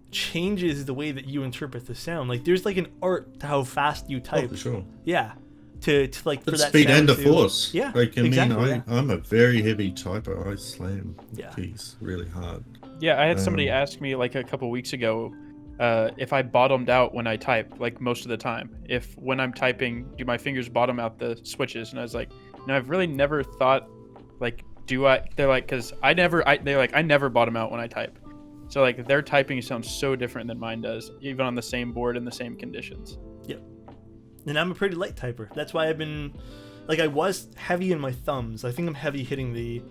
changes the way that you interpret the sound. There's an art to how fast you type. Oh, for sure. Yeah. To for that speed sound and the force. Yeah. Exactly, I'm a very heavy typer. I slam keys really hard. Yeah, I had somebody ask me a couple weeks ago if I bottomed out when I type, most of the time. If when I'm typing, do my fingers bottom out the switches? And I was like, no, I've really never thought, do I? They're like, because I never bottom out when I type. So their typing sounds so different than mine does, even on the same board in the same conditions. Yep. And I'm a pretty light typer. That's why I've been, I was heavy in my thumbs. I think I'm heavy hitting the...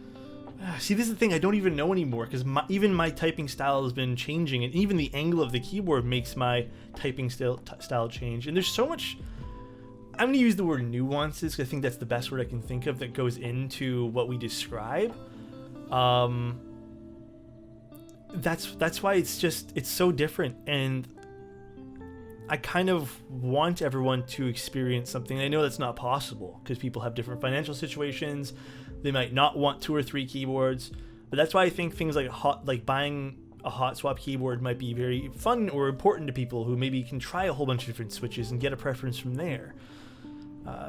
See, this is the thing I don't even know anymore, because even my typing style has been changing, and even the angle of the keyboard makes my typing style change. And there's so much... I'm going to use the word nuances, because I think that's the best word I can think of that goes into what we describe. That's why it's so different, and I kind of want everyone to experience something. I know that's not possible, because people have different financial situations. They might not want 2 or 3 keyboards, but that's why I think things like buying a Hotswap keyboard might be very fun or important to people who maybe can try a whole bunch of different switches and get a preference from there.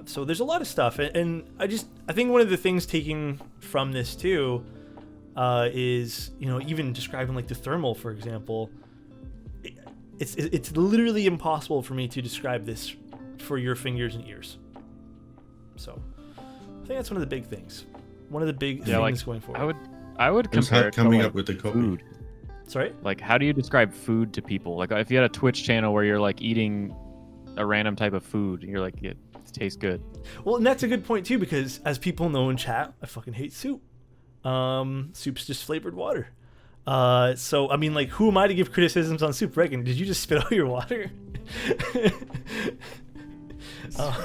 So there's a lot of stuff, and I think one of the things taking from this too is even describing the thermal, for example. It's literally impossible for me to describe this for your fingers and ears. So I think that's one of the big things. One of the big things going forward. I would compare it coming to up with the food. Sorry? How do you describe food to people? If you had a Twitch channel where you're eating a random type of food, you're it tastes good. Well, and that's a good point too, because as people know in chat, I fucking hate soup. Soup's just flavored water. So I mean, who am I to give criticisms on soup? Reagan, did you just spit out your water?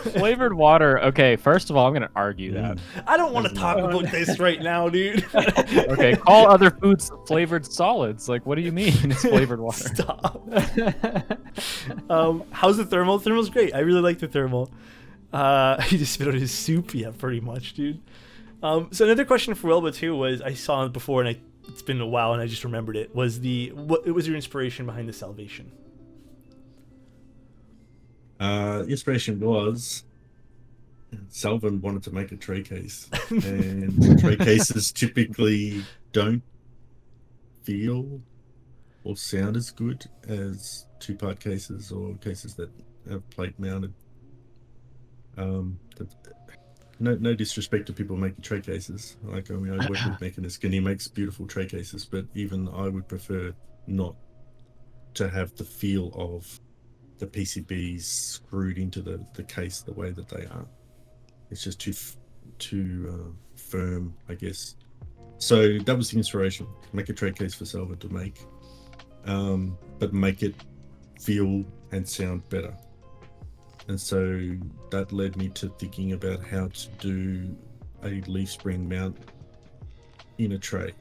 Flavored water. Okay, first of all, I'm gonna argue that. I don't want to talk about this right now, dude. Okay, call other foods flavored solids. Like, what do you mean it's flavored water? Stop. How's the thermal? Thermal's great. I really like the thermal. He just spit out his soup. Yeah, pretty much, dude. So another question for Wilbur too was, I saw it before and it's been a while and I just remembered it, was what was your inspiration behind the Salvation? Inspiration was Salvin wanted to make a tray case, and tray cases typically don't feel or sound as good as two-part cases or cases that have plate mounted. No disrespect to people making tray cases. Like, I mean, I work with Mechanist and he makes beautiful tray cases, but even I would prefer not to have the feel of the PCBs screwed into the case the way that they are. It's just too firm, I guess. So that was the inspiration. Make a tray case for Salva to make, but make it feel and sound better. And so that led me to thinking about how to do a leaf spring mount in a tray.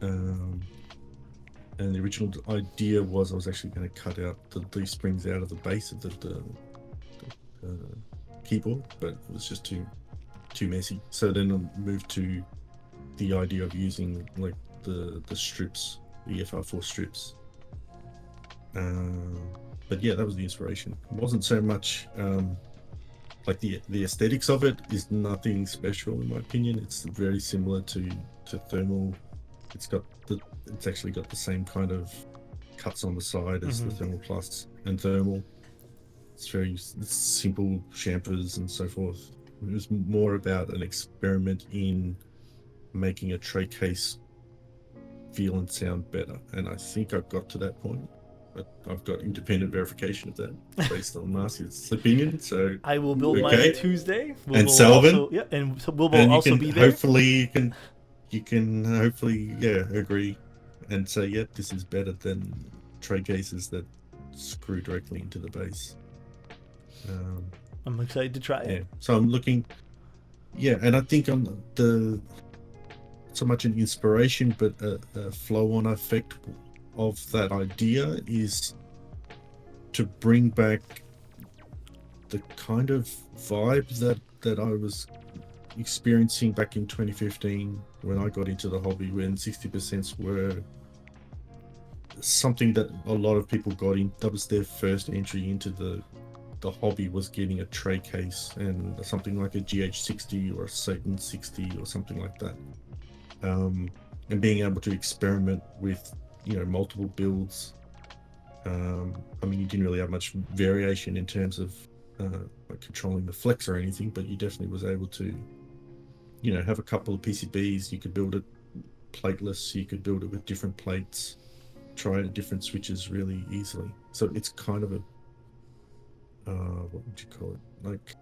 And the original idea was I was actually going to cut out the leaf springs out of the base of the keyboard, but it was just too messy. So then I moved to the idea of using like the strips, the FR4 strips. But yeah, that was the inspiration. It wasn't so much like the aesthetics of it is nothing special in my opinion. It's very similar to thermal. It's actually got the same kind of cuts on the side as the Thermal Plus and Thermal. It's simple chamfers and so forth. It was more about an experiment in making a tray case feel and sound better, and I think I've got to that point. But I've got independent verification of that based on Marcy's opinion. So I will build mine on Tuesday. And Selvin. Also, and so Wilbur will also be there. Hopefully you can hopefully agree and say, yep, this is better than tray cases that screw directly into the base. I'm excited to try it. Yeah, so I'm looking. Yeah, and I think I'm so much an inspiration, but a flow-on effect of that idea is to bring back the kind of vibe that I was experiencing back in 2015 when I got into the hobby, when 60% were something that a lot of people got in. That was their first entry into the hobby, was getting a tray case and something like a GH60 or a Satan 60 or something like that, and being able to experiment with multiple builds. I mean, you didn't really have much variation in terms of like controlling the flex or anything, but you definitely was able to have a couple of PCBs. You could build it plateless, you could build it with different plates, try different switches really easily. So it's kind of a what would you call it, like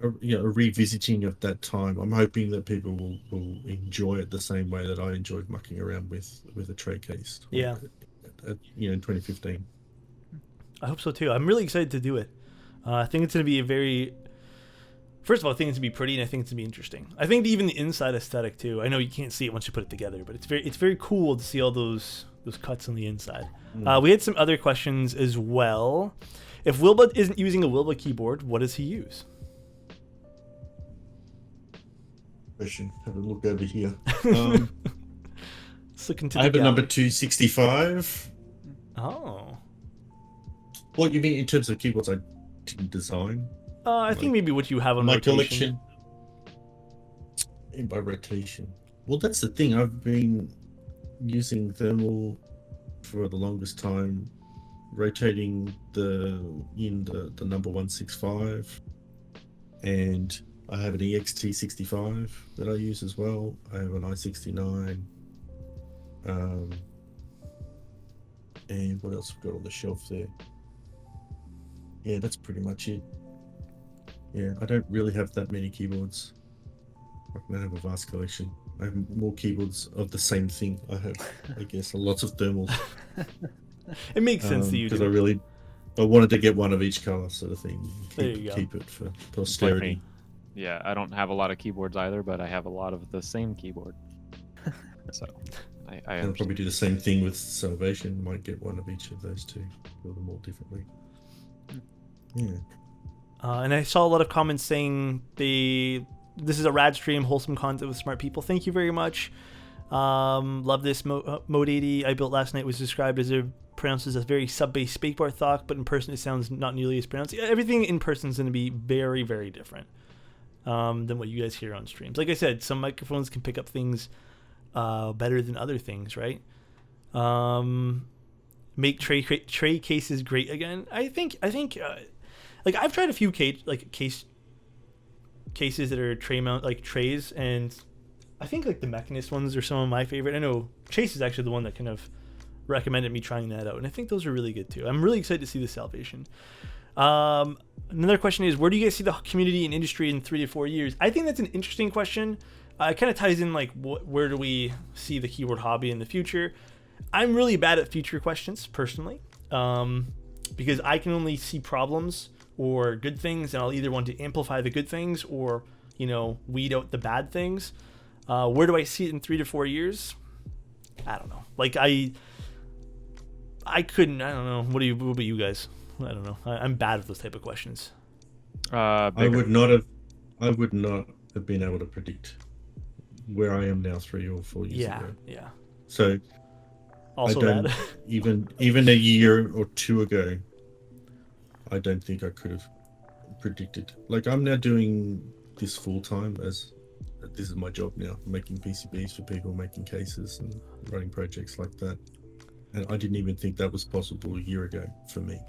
a revisiting of that time. I'm hoping that people will enjoy it the same way that I enjoyed mucking around with a tray case. Yeah. In 2015. I hope so too. I'm really excited to do it. I think it's going to be first of all, I think it's going to be pretty, and I think it's going to be interesting. I think even the inside aesthetic too. I know you can't see it once you put it together, but it's very cool to see all those cuts on the inside. We had some other questions as well. If Wilbur isn't using a Wilbur keyboard, what does he use? Have a look over here. Let's look into I have a number 265. Oh. What you mean in terms of keyboards I didn't design? I think maybe what you have on my rotation. collection. By rotation. Well, that's the thing. I've been using thermal for the longest time, rotating the number 165, and I have an EXT65 that I use as well. I have an I69. And what else have got on the shelf there? Yeah, that's pretty much it. Yeah, I don't really have that many keyboards. I don't have a vast collection. I have more keyboards of the same thing. I have, I guess, lots of thermals. It makes sense that you Because do. I wanted to get one of each color, sort of thing. There you go. Keep it for It's like posterity. me. Yeah, I don't have a lot of keyboards either, but I have a lot of the same keyboard. So I And I'll understand. probably do the same thing with Salvation. Might get one of each of those two. Build them all differently. Yeah. And I saw a lot of comments saying this is a rad stream, wholesome content with smart people. Thank you very much. Love this. Mode 80 I built last night was described as pronounced as a very sub-bass spacebar thought, but in person it sounds not nearly as pronounced. Everything in person is going to be very, very different than what you guys hear on streams. Like I said, some microphones can pick up things better than other things, right? Make tray cases great again. I think like I've tried a few cases that are tray mount, like trays, and I think like the Mechanist ones are some of my favorite. I know Chase is actually the one that kind of recommended me trying that out, and I think those are really good too. I'm really excited to see the Salvation. Another question is, where do you guys see the community and industry in 3 to 4 years? I think that's an interesting question. It kind of ties in like where do we see the keyboard hobby in the future? I'm really bad at future questions personally, because I can only see problems or good things, and I'll either want to amplify the good things or, weed out the bad things. Where do I see it in 3 to 4 years? I don't know. Like I don't know. What about you guys? I don't know. I'm bad at those type of questions. I would not have been able to predict where I am now 3 or 4 years ago. Yeah. So Also I don't bad. even a year or two ago, I don't think I could have predicted. Like, I'm now doing this full time, as this is my job now, making PCBs for people, making cases and running projects like that. And I didn't even think that was possible a year ago for me.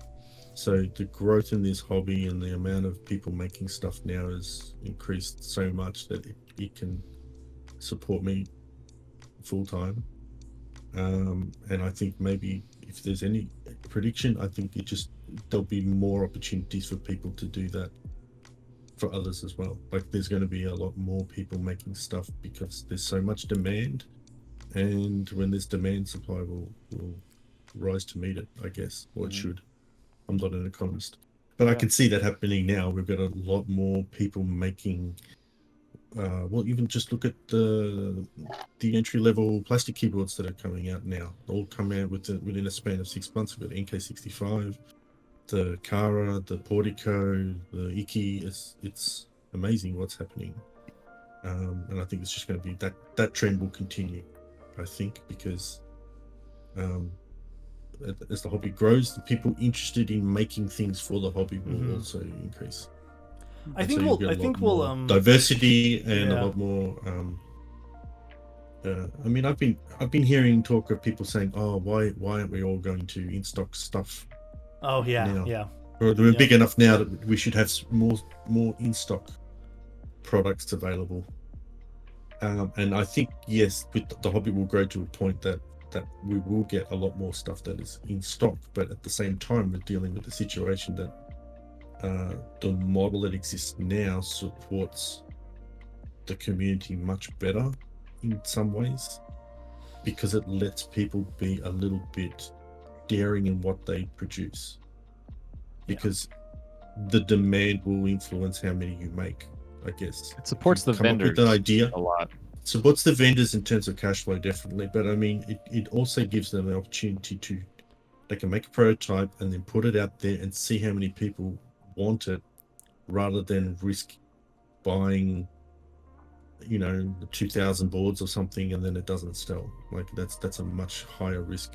So the growth in this hobby and the amount of people making stuff now has increased so much that it can support me full time. And I think maybe if there's any prediction, I think there'll be more opportunities for people to do that for others as well. Like, there's going to be a lot more people making stuff because there's so much demand, and when there's demand, supply will rise to meet it, I guess, or it should. I'm not an economist, but I can see that happening now. We've got a lot more people making well, even just look at the entry-level plastic keyboards that are coming out now. All come out within a span of 6 months. We've got NK65, the Kara, the Portico, the Iki. It's amazing what's happening, and I think it's just going to be that trend will continue. I think because as the hobby grows, the people interested in making things for the hobby will also increase. I think we'll diversity and a lot more. I mean, I've been hearing talk of people saying, "Oh, why aren't we all going to in stock stuff?" Oh yeah, now? yeah. Or we're big enough now that we should have more in stock products available. And I think yes, the hobby will grow to a point that we will get a lot more stuff that is in stock. But at the same time, we're dealing with the situation that the model that exists now supports the community much better in some ways, because it lets people be a little bit daring in what they produce, because the demand will influence how many you make, I guess. It supports the vendors with an idea a lot. Supports the vendors in terms of cash flow, definitely, but I mean it also gives them an opportunity to, they can make a prototype and then put it out there and see how many people want it, rather than risk buying 2,000 boards or something and then it doesn't sell. Like, that's a much higher risk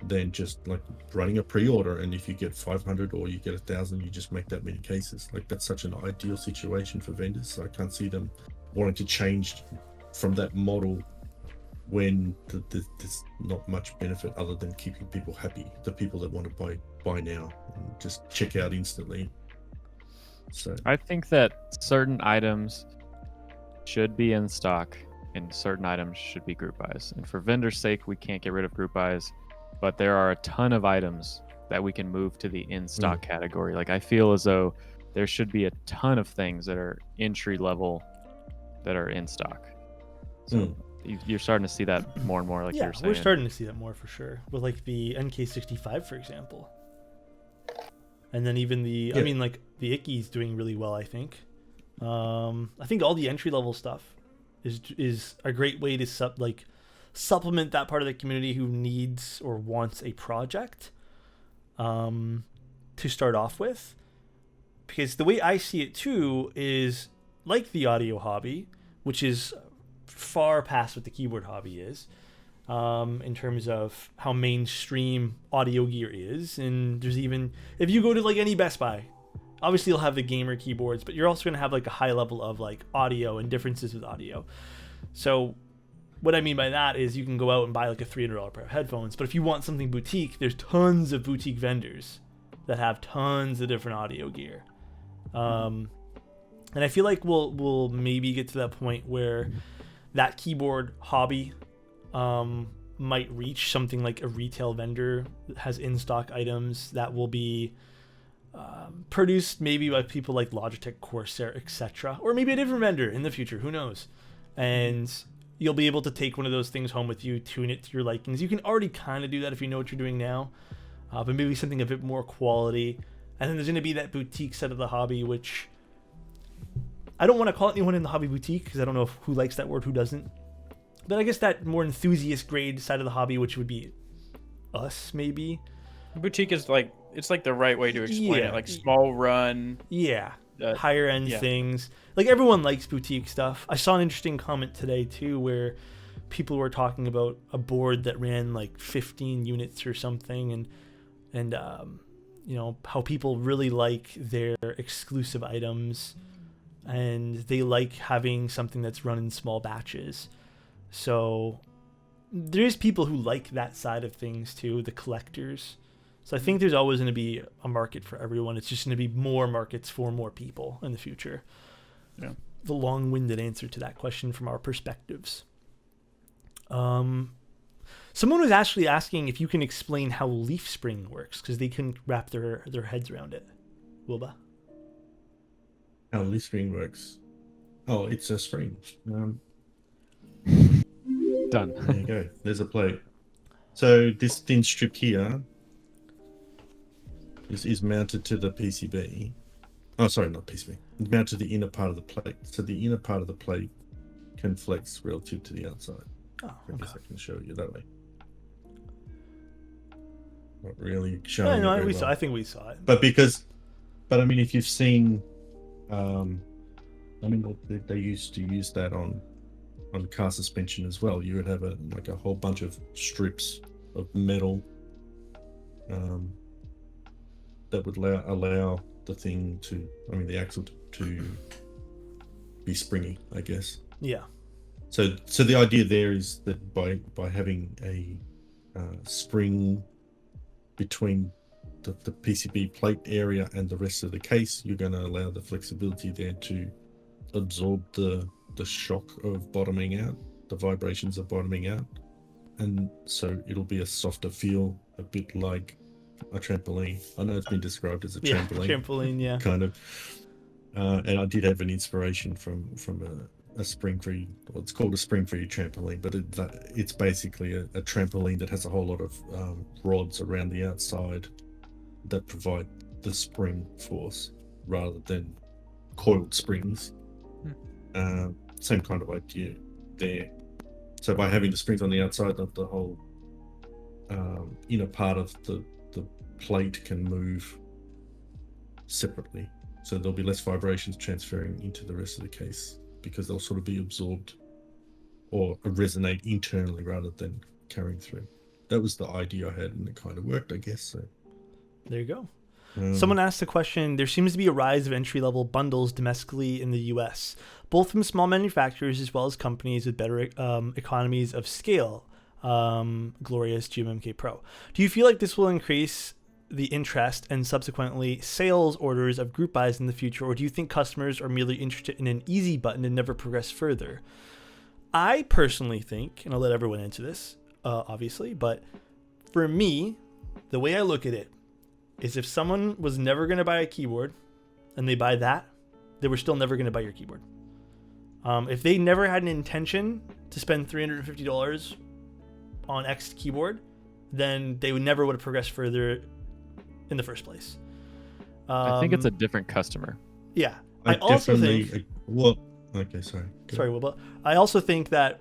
than just like running a pre-order, and if you get 500 or you get 1,000, you just make that many cases. Like, that's such an ideal situation for vendors. So I can't see them wanting to change from that model when there's not much benefit other than keeping people happy, the people that want to buy now and just check out instantly. So I think that certain items should be in stock and certain items should be group buys. And for vendors' sake, we can't get rid of group buys, but there are a ton of items that we can move to the in-stock category. Like, I feel as though there should be a ton of things that are entry level that are in stock. So you're starting to see that more and more, like you were saying. We're starting to see that more for sure. With like the NK65, for example. And then even the, I mean, like the Icky's doing really well, I think. I think all the entry level stuff is a great way to supplement that part of the community who needs or wants a project to start off with. Because the way I see it too is like the audio hobby, which is far past what the keyboard hobby is, in terms of how mainstream audio gear is. And there's even, if you go to like any Best Buy, obviously you'll have the gamer keyboards, but you're also going to have like a high level of like audio and differences with audio. So what I mean by that is you can go out and buy like a $300 pair of headphones, but if you want something boutique, there's tons of boutique vendors that have tons of different audio gear. And I feel like we'll maybe get to that point where that keyboard hobby might reach something like a retail vendor that has in-stock items that will be produced maybe by people like Logitech, Corsair, etc., or maybe a different vendor in the future, who knows. And you'll be able to take one of those things home with you, tune it to your likings. You can already kind of do that if you know what you're doing now, but maybe something a bit more quality. And then there's going to be that boutique side of the hobby, which I don't want to call anyone in the hobby boutique because I don't know who likes that word, who doesn't. But I guess that more enthusiast grade side of the hobby, which would be us, maybe. Boutique is like, it's like the right way to explain it. Like small run. Yeah. Higher end things. Like everyone likes boutique stuff. I saw an interesting comment today too, where people were talking about a board that ran like 15 units or something, and you know, how people really like their exclusive items and they like having something that's run in small batches. So there's people who like that side of things too, the collectors. So I think there's always going to be a market for everyone. It's just going to be more markets for more people in the future. Yeah. The long-winded answer to that question from our perspectives. Someone was actually asking if you can explain how leaf spring works, because they couldn't wrap their heads around it. Wilbur? How leaf spring works? Oh, it's a spring. Done. There you go. There's a plate. So this thin strip here is mounted to the PCB. Oh, sorry, not PCB. It's mounted to the inner part of the plate. So the inner part of the plate can flex relative to the outside. Oh, I guess okay. I can show you that way. Not really showing. No, it very I well. think we saw it. But I mean, if you've seen, I mean, they used to use that on car suspension as well. You would have a whole bunch of strips of metal that would allow the thing to, I mean, the axle to be springy, I guess. Yeah. So the idea there is that by having a spring between the PCB plate area and the rest of the case, you're going to allow the flexibility there to absorb the shock of bottoming out, the vibrations of bottoming out, and so it'll be a softer feel, a bit like a trampoline. I know it's been described as a trampoline, yeah. kind of. And I did have an inspiration from a spring-free, well, it's called a spring-free trampoline, but it's basically a trampoline that has a whole lot of rods around the outside that provide the spring force rather than coiled springs. Same kind of idea there. So by having the springs on the outside of the whole inner part of the plate can move separately. So there'll be less vibrations transferring into the rest of the case because they'll sort of be absorbed or resonate internally rather than carrying through. That was the idea I had, and it kind of worked, I guess. So there you go. Someone asked a question. There seems to be a rise of entry-level bundles domestically in the U.S., both from small manufacturers as well as companies with better economies of scale, glorious GMMK Pro. Do you feel like this will increase the interest and subsequently sales orders of group buys in the future, or do you think customers are merely interested in an easy button and never progress further? I personally think, and I'll let everyone answer this, obviously, but for me, the way I look at it is if someone was never going to buy a keyboard and they buy that, they were still never going to buy your keyboard. If they never had an intention to spend $350 on X keyboard, then they would never have progressed further in the first place. I think it's a different customer. Yeah. I also think... sorry. Sorry, Wilbur. I also think that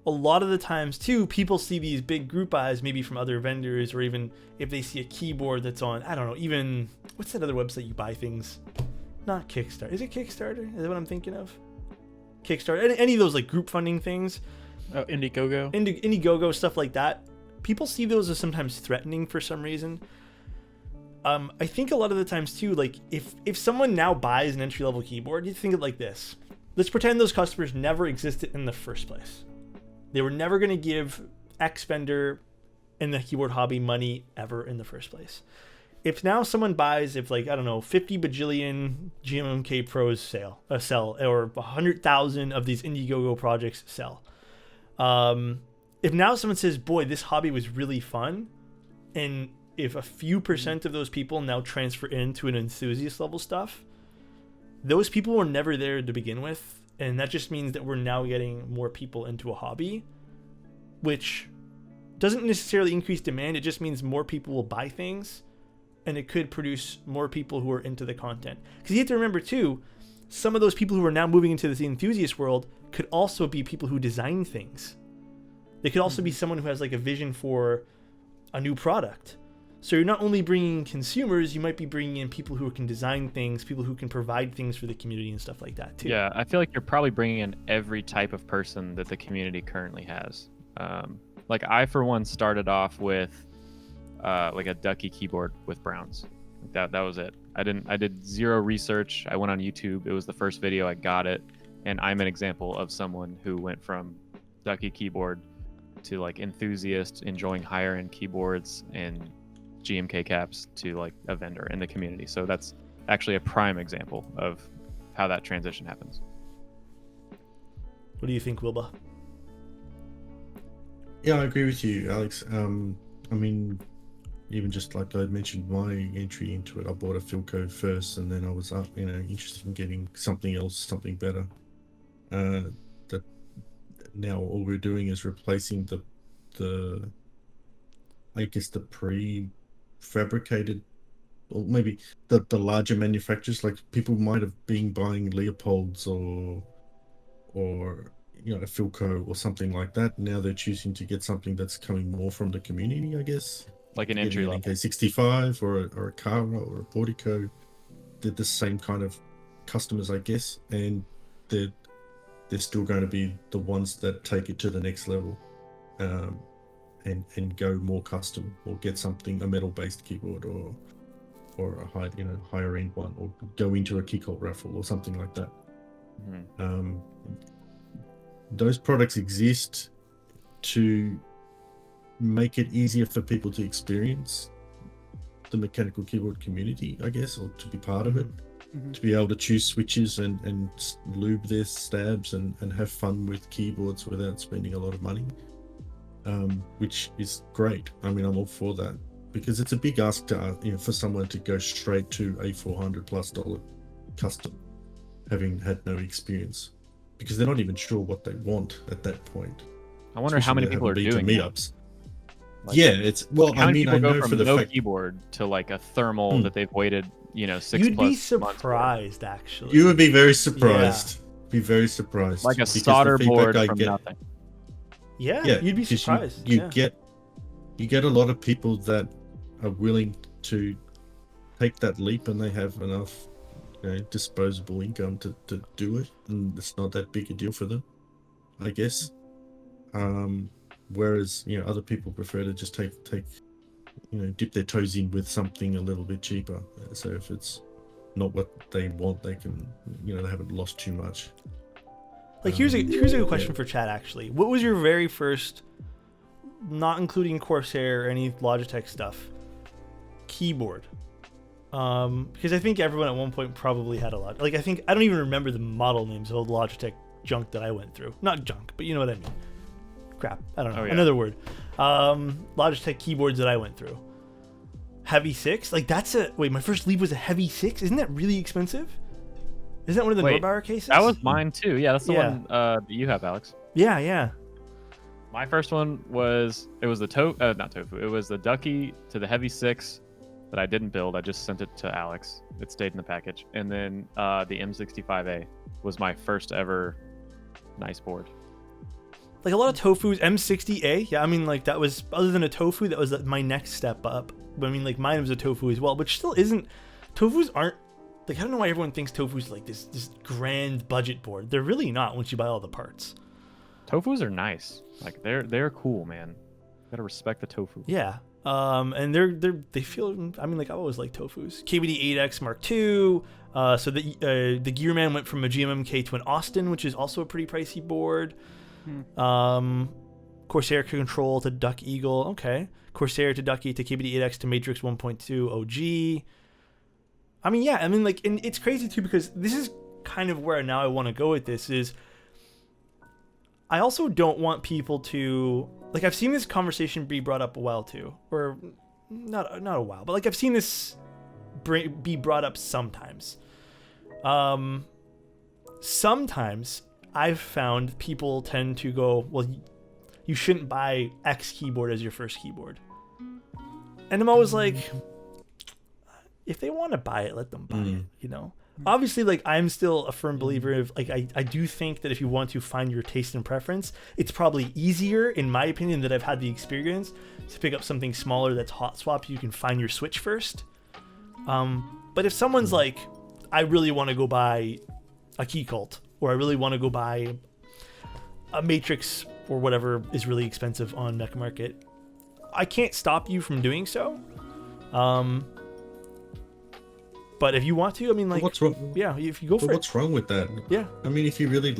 a lot of the times, too, people see these big group buys maybe from other vendors, or even if they see a keyboard that's on, I don't know, even... What's that other website you buy things? Not Kickstarter. Is it Kickstarter? Is that what I'm thinking of? Kickstarter. Any of those like group funding things. Oh, Indiegogo. Indiegogo, stuff like that. People see those as sometimes threatening for some reason. I think a lot of the times too, like if someone now buys an entry-level keyboard, you think of it like this. Let's pretend those customers never existed in the first place. They were never going to give X vendor in the keyboard hobby money ever in the first place. If now someone buys, 50 bajillion GMMK Pros sell, or 100,000 of these Indiegogo projects sell. If now someone says, boy, this hobby was really fun, and if a few % of those people now transfer into an enthusiast level stuff, those people were never there to begin with. And that just means that we're now getting more people into a hobby, which doesn't necessarily increase demand. It just means more people will buy things, and it could produce more people who are into the content. Because you have to remember too, some of those people who are now moving into the enthusiast world could also be people who design things. They could also be someone who has like a vision for a new product. So you're not only bringing consumers, you might be bringing in people who can design things, people who can provide things for the community and stuff like that too. Yeah, I feel like you're probably bringing in every type of person that the community currently has. Like I, for one, started off with like a Ducky keyboard with browns. That was it. I did zero research. I went on YouTube. It was the first video. I got it, and I'm an example of someone who went from Ducky keyboard to like enthusiast, enjoying higher end keyboards and GMK caps to like a vendor in the community. So that's actually a prime example of how that transition happens. What do you think, Wilbur? Yeah, I agree with you, Alex. I mean, even just like I mentioned, my entry into it, I bought a Philco first, and then I was interested in getting something else, something better. That now all we're doing is replacing the prefabricated, or maybe the larger manufacturers. Like people might have been buying Leopold's or a Philco or something like that. Now they're choosing to get something that's coming more from the community, I guess. Like an entry level NK65 or a Cara or a Portico. They're the same kind of customers, I guess, and they're still going to be the ones that take it to the next level, and go more custom, or get a metal-based keyboard or a higher end one, or go into a Keycap raffle or something like that. Mm-hmm. Those products exist to make it easier for people to experience the mechanical keyboard community, I guess, or to be part of it. Mm-hmm. To be able to choose switches and lube their stabs and have fun with keyboards without spending a lot of money, which is great. I mean, I'm all for that, because it's a big ask for someone to go straight to a $400+ custom, having had no experience, because they're not even sure what they want at that point. I wonder how many people are doing meetups. Like, yeah, it's how many people go from no keyboard to like a thermal that they've waited 6+ months. You'd be surprised, actually. You would be very surprised. Yeah. Be very surprised. Like a solder board from nothing. Yeah, you'd be surprised. You get a lot of people that are willing to take that leap, and they have enough disposable income to do it, and it's not that big a deal for them, I guess. Whereas other people prefer to just dip their toes in with something a little bit cheaper. So if it's not what they want, they can they haven't lost too much. Like here's a good question for chat, actually. What was your very first, not including Corsair or any Logitech stuff, keyboard? Because I think everyone at one point probably had a lot. Like I don't even remember the model names of all the Logitech junk that I went through. Not junk, but you know what I mean. Crap, I don't know. Oh, yeah. Another word. Logitech keyboards that I went through. Heavy 6? Like my first lead was a Heavy 6? Isn't that really expensive? Isn't that one of the Wait, Norbauer cases? That was mine too. Yeah, that's the Yeah. one that you have, Alex. Yeah, yeah. My first one was the not tofu. It was the ducky to the heavy 6 that I didn't build. I just sent it to Alex. It stayed in the package. And then the M65A was my first ever nice board. Like a lot of tofus, M60A. Yeah, I mean, like that was, other than a tofu, that was my next step up. But I mean, like mine was a tofu as well, which still isn't. Tofus aren't, like, I don't know why everyone thinks tofu's like this grand budget board. They're really not once you buy all the parts. Tofus are nice. Like they're cool, man. Gotta respect the tofu. Yeah. And they feel, I mean, like I've always liked tofus. KBD 8X Mark II. So the Gearman went from a GMMK to an Austin, which is also a pretty pricey board. Corsair Control to Duck Eagle. Okay. Corsair to Ducky to KBD 8X to Matrix 1.2 OG. I mean, yeah. I mean, like, and it's crazy too because this is kind of where now I want to go with this is. I also don't want people to, like, I've seen this conversation be brought up a while too, or not a while, but like I've seen this be brought up sometimes. Sometimes I've found people tend to go, well, you shouldn't buy X keyboard as your first keyboard. And I'm always like, if they want to buy it, let them buy it, you know? Obviously, like, I'm still a firm believer of, like, I do think that if you want to find your taste and preference, it's probably easier, in my opinion, that I've had the experience to pick up something smaller that's Hotswap. You can find your switch first. But if someone's like, I really want to go buy a Key Cult, or I really want to go buy a Matrix or whatever is really expensive on Mech Market, I can't stop you from doing so. But if you want to, I mean, like, what's wrong? Yeah, if you go for it. What's wrong with that? Yeah. I mean, if you really,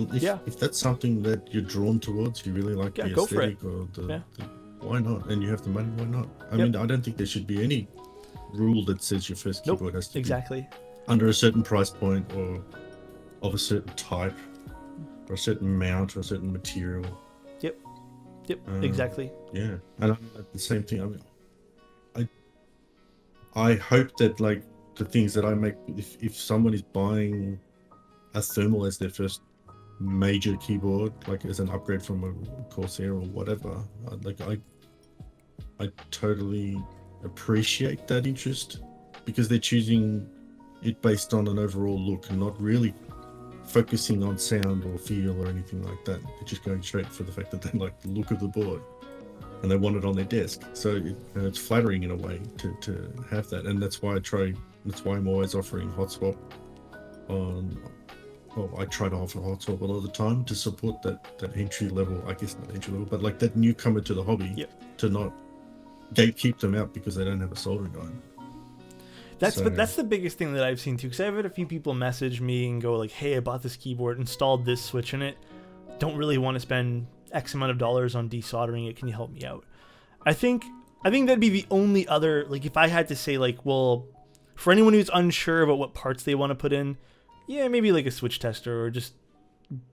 if that's something that you're drawn towards, you really like the go for it. aesthetic or the, why not? And you have the money, why not? I mean, I don't think there should be any rule that says your first keyboard has to be under a certain price point or of a certain type or a certain mount or a certain material. Yep, exactly. Yeah, and the same thing. I mean, I hope that, like, the things that I make, if someone is buying a thermal as their first major keyboard, like as an upgrade from a Corsair or whatever, I totally appreciate that interest, because they're choosing it based on an overall look and not really focusing on sound or feel or anything like that. They're just going straight for the fact that they like the look of the board and they want it on their desk. So it's flattering in a way to have that, and that's why I'm always offering Hotswap on. Well, I try to offer Hotswap a lot of the time to support that entry level. I guess not entry level, but like that newcomer to the hobby, to not gatekeep them out because they don't have a soldering iron. That's the biggest thing that I've seen too, because I've had a few people message me and go like, hey, I bought this keyboard, installed this switch in it, don't really want to spend X amount of dollars on desoldering it, can you help me out? I think that'd be the only other, like, if I had to say, like, well, for anyone who's unsure about what parts they want to put in, yeah, maybe like a switch tester, or just,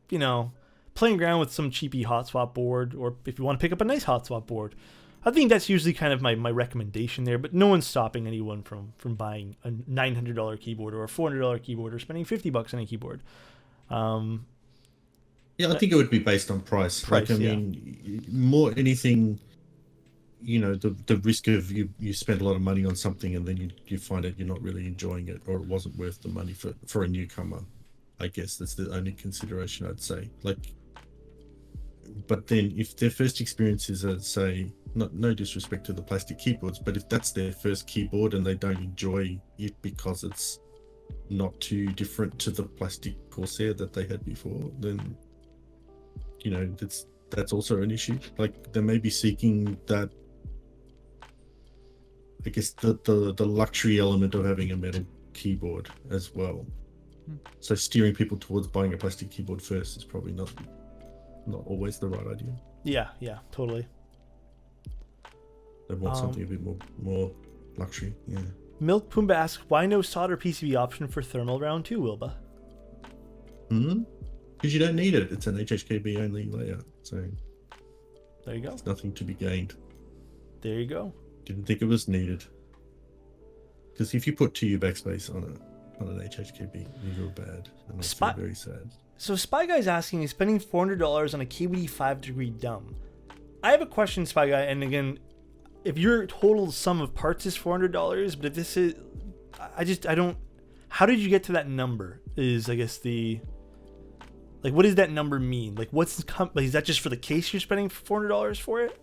you know, playing around with some cheapy Hotswap board, or if you want to pick up a nice Hotswap board. I think that's usually kind of my recommendation there, but no one's stopping anyone from buying a $900 keyboard or a $400 keyboard or spending $50 on a keyboard. Yeah, I think it would be based on price. Like, I mean, more anything, you know, the risk of you spend a lot of money on something and then you find out you're not really enjoying it, or it wasn't worth the money for a newcomer. I guess that's the only consideration I'd say. Like, but then if their first experience is, say, no disrespect to the plastic keyboards, but if that's their first keyboard and they don't enjoy it because it's not too different to the plastic Corsair that they had before, then, you know, that's also an issue. Like, they may be seeking that, I guess, the luxury element of having a metal keyboard as well. So steering people towards buying a plastic keyboard first is probably not always the right idea. Yeah, totally. They want something a bit more luxury. Yeah. Milk Pumbaa asks, why no solder PCB option for thermal round 2, Wilba? Because you don't need it. It's an HHKB only layout. So there you go. There's nothing to be gained. There you go. Didn't think it was needed. Because if you put 2U backspace on it, on an HHKB, neither are bad. And I Spot- feel very sad. So Spy Guy's asking, is spending $400 on a KBD 5-degree dumb? I have a question, Spy Guy, and again, if your total sum of parts is $400, but if this is, I don't, how did you get to that number? Is, I guess, like, what does that number mean? Like, like, is that just for the case you're spending $400 for it?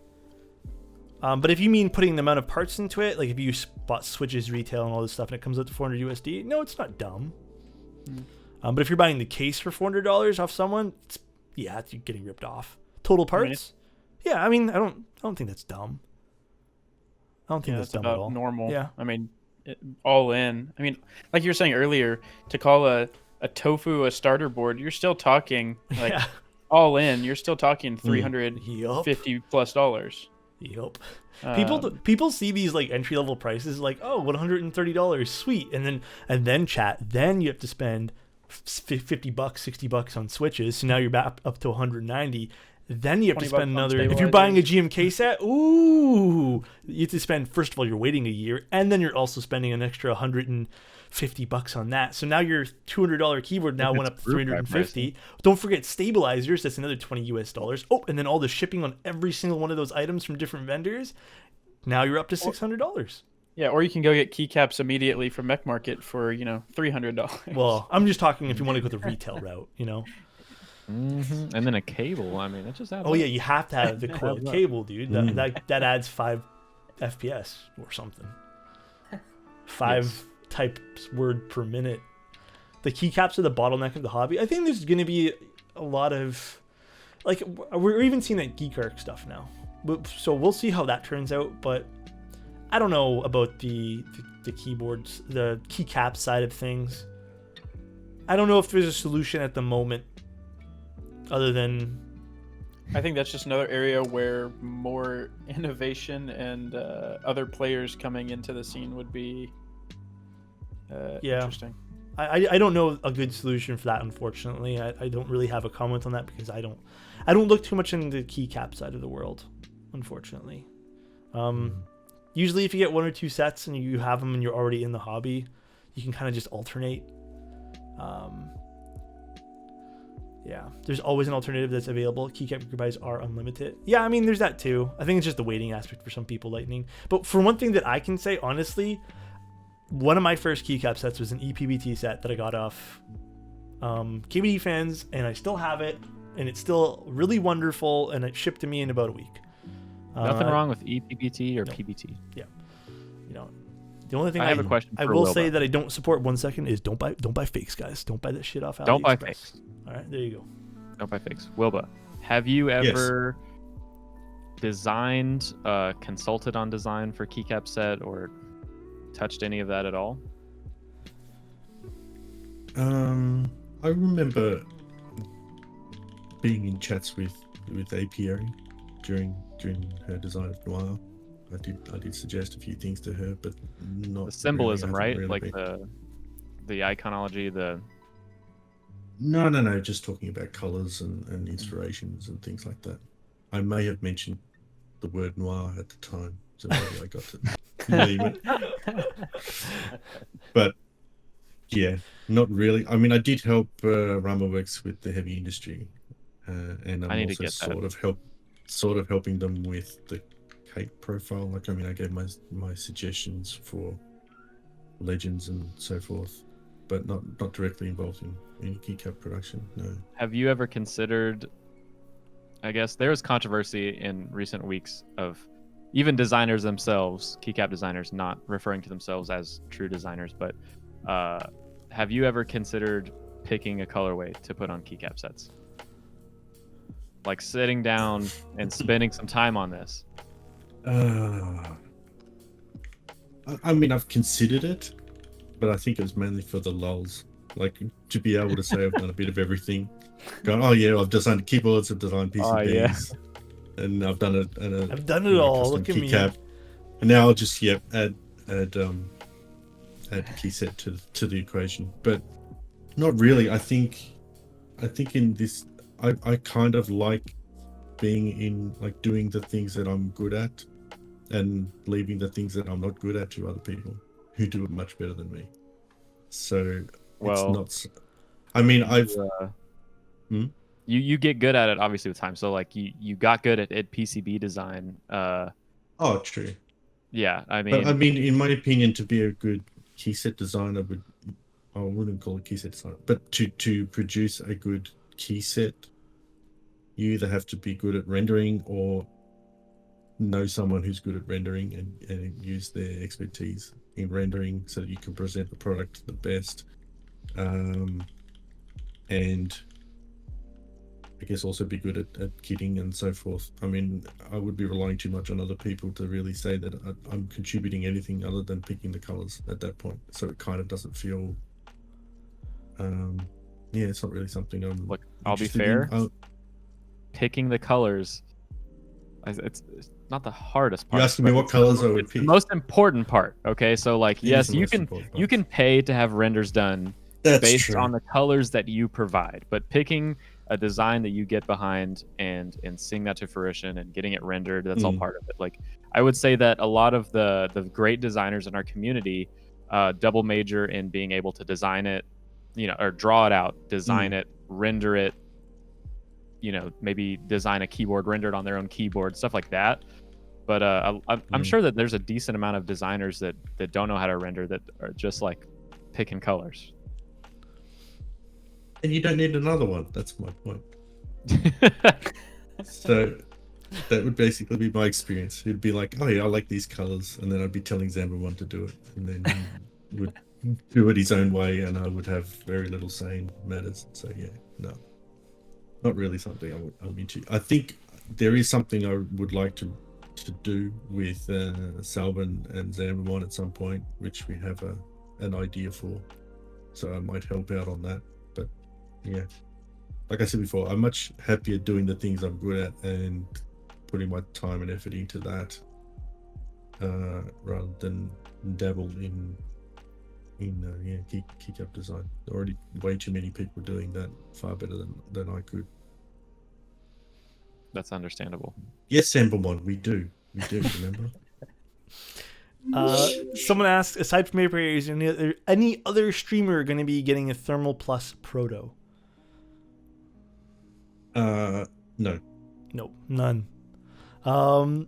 But if you mean putting the amount of parts into it, like if you bought switches retail and all this stuff and it comes out to 400 USD, no, it's not dumb. But if you're buying the case for $400 off someone, you're getting ripped off. Total parts? Yeah, I mean, I don't think that's dumb. I don't think that's dumb at all. Normal. Yeah. I mean, all in. I mean, like you were saying earlier, to call a tofu a starter board, you're still talking like all in. You're still talking $350 plus dollars. Yep. People see these like entry level prices like, oh, $130, sweet, and then chat. Then you have to spend $50, $60 on switches. So now you're back up to 190. Then you have to spend another. If you're buying a GMK set, ooh, you have to spend. First of all, you're waiting a year, and then you're also spending an extra $150 on that. So now your $200 keyboard now went up to $350. Don't forget stabilizers. That's another $20 US. Oh, and then all the shipping on every single one of those items from different vendors. Now you're up to $600. Yeah, or you can go get keycaps immediately from Mech Market for $300. Well, I'm just talking if you want to go the retail route, And then a cable. I mean, it just adds Oh up. yeah, you have to have the coiled cable, dude. That adds 5 FPS or something. 5 types word per minute. The keycaps are the bottleneck of the hobby. I think there's going to be a lot of, like, we're even seeing that Geek stuff now. So we'll see how that turns out. But I don't know about the keyboards, the keycap side of things. I don't know if there's a solution at the moment. Other than, I think that's just another area where more innovation and other players coming into the scene would be interesting. I don't know a good solution for that, unfortunately. I don't really have a comment on that because I don't look too much into the keycap side of the world, unfortunately. Usually if you get 1 or 2 sets and you have them and you're already in the hobby, you can kind of just alternate. Yeah, there's always an alternative that's available. Keycap group buys are unlimited. Yeah, I mean, there's that too. I think it's just the waiting aspect for some people, Lightning. But for one thing that I can say, honestly, one of my first keycap sets was an EPBT set that I got off KBD Fans, and I still have it, and it's still really wonderful, and it shipped to me in about a week. Nothing wrong with EPBT or no. PBT. Yeah. The only thing I have a question I for will Wilbur. say that I don't support 1 second is don't buy fakes, guys. Don't buy that shit off AliExpress. Don't buy fakes. All right, there you go. Don't buy fakes. Wilbur, have you ever designed, consulted on design for Keycap set or touched any of that at all? I remember being in chats with Apiary during her design of Noir. I did suggest a few things to her, but not The symbolism, really, right? really Like been. the iconology, the No, just talking about colors and inspirations and things like that. I may have mentioned the word noir at the time, so maybe I got to leave it. But yeah, not really. I mean, I did help Rama Works with the heavy industry, and I'm also sort of helping them with the cake profile. Like, I mean, I gave my suggestions for legends and so forth, but not directly involved in any keycap production. No. Have you ever considered, I guess there was controversy in recent weeks of even designers themselves, keycap designers, not referring to themselves as true designers, but have you ever considered picking a colorway to put on keycap sets? Like sitting down and spending some time on this? I mean, I've considered it, but I think it was mainly for the lulz. Like, to be able to say I've done a bit of everything. Going, oh yeah, I've designed keyboards, I've designed PCBs, and I've done it. I've done it all. Look at me. And now I'll just add key set to the equation, but not really. I think in this, I kind of like being in, like, doing the things that I'm good at, and leaving the things that I'm not good at to other people who do it much better than me. So Well, it's not. I mean, I've. uh, you get good at it obviously with time. So like you got good at PCB design. Oh, true. Yeah, I But I mean, mean, in my opinion, to be a good keyset designer, I wouldn't call it keyset designer, but to produce a good keyset, you either have to be good at rendering or know someone who's good at rendering and use their expertise in rendering so that you can present the product the best. And I guess also be good at kitting and so forth. I mean, I would be relying too much on other people to really say that I'm contributing anything other than picking the colors at that point. So it kind of doesn't feel, yeah, it's not really something I'm. look, I'll be interested fair. in. Picking the colors, it's not the hardest part. You're asking me but what it's colors I would it's the pick. most important part. Okay, so like, It is yes, the you most can important you part. can pay to have renders done That's based true. on the colors that you provide, but picking a design that you get behind and seeing that to fruition and getting it rendered, that's all part of it. Like, I would say that a lot of the great designers in our community double major in being able to design it, or draw it out, design it, render it, maybe design a keyboard rendered on their own keyboard, stuff like that. But I'm sure that there's a decent amount of designers that don't know how to render, that are just like picking colors. And you don't need another one. That's my point. So that would basically be my experience. It'd be like, oh yeah, I like these colors, and then I'd be telling Zamba1 to do it, and then he would do it his own way, and I would have very little say in matters. So yeah, no, not really something I'm into. I think there is something I would like to do with Salvan and Zamba1 at some point, which we have an idea for. So I might help out on that. But yeah, like I said before, I'm much happier doing the things I'm good at and putting my time and effort into that rather than dabble in keycap design. There are already way too many people doing that far better than I could. That's understandable. Yes, Zamba1, we do, remember? Someone asked, aside from Maple, is there any other streamer going to be getting a Thermal Plus Proto? No. Nope, none. Oh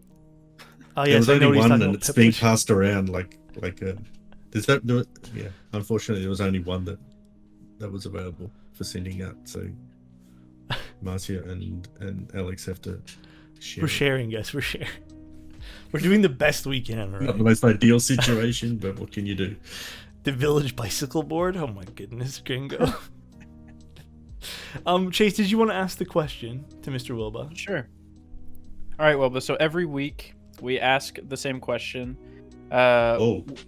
There yes, was I know only what he's one, talking and about. it's being passed around like yeah. Unfortunately, there was only one that was available for sending out. So Marcia and Alex have to share. We're sharing, guys. We're sharing. We're doing the best we can, right? Not the most ideal situation, but what can you do? The village bicycle board. Oh my goodness, Gringo. Chase, did you want to ask the question to Mr. Wilbur? Sure. All right, Wilbur. So every week we ask the same question,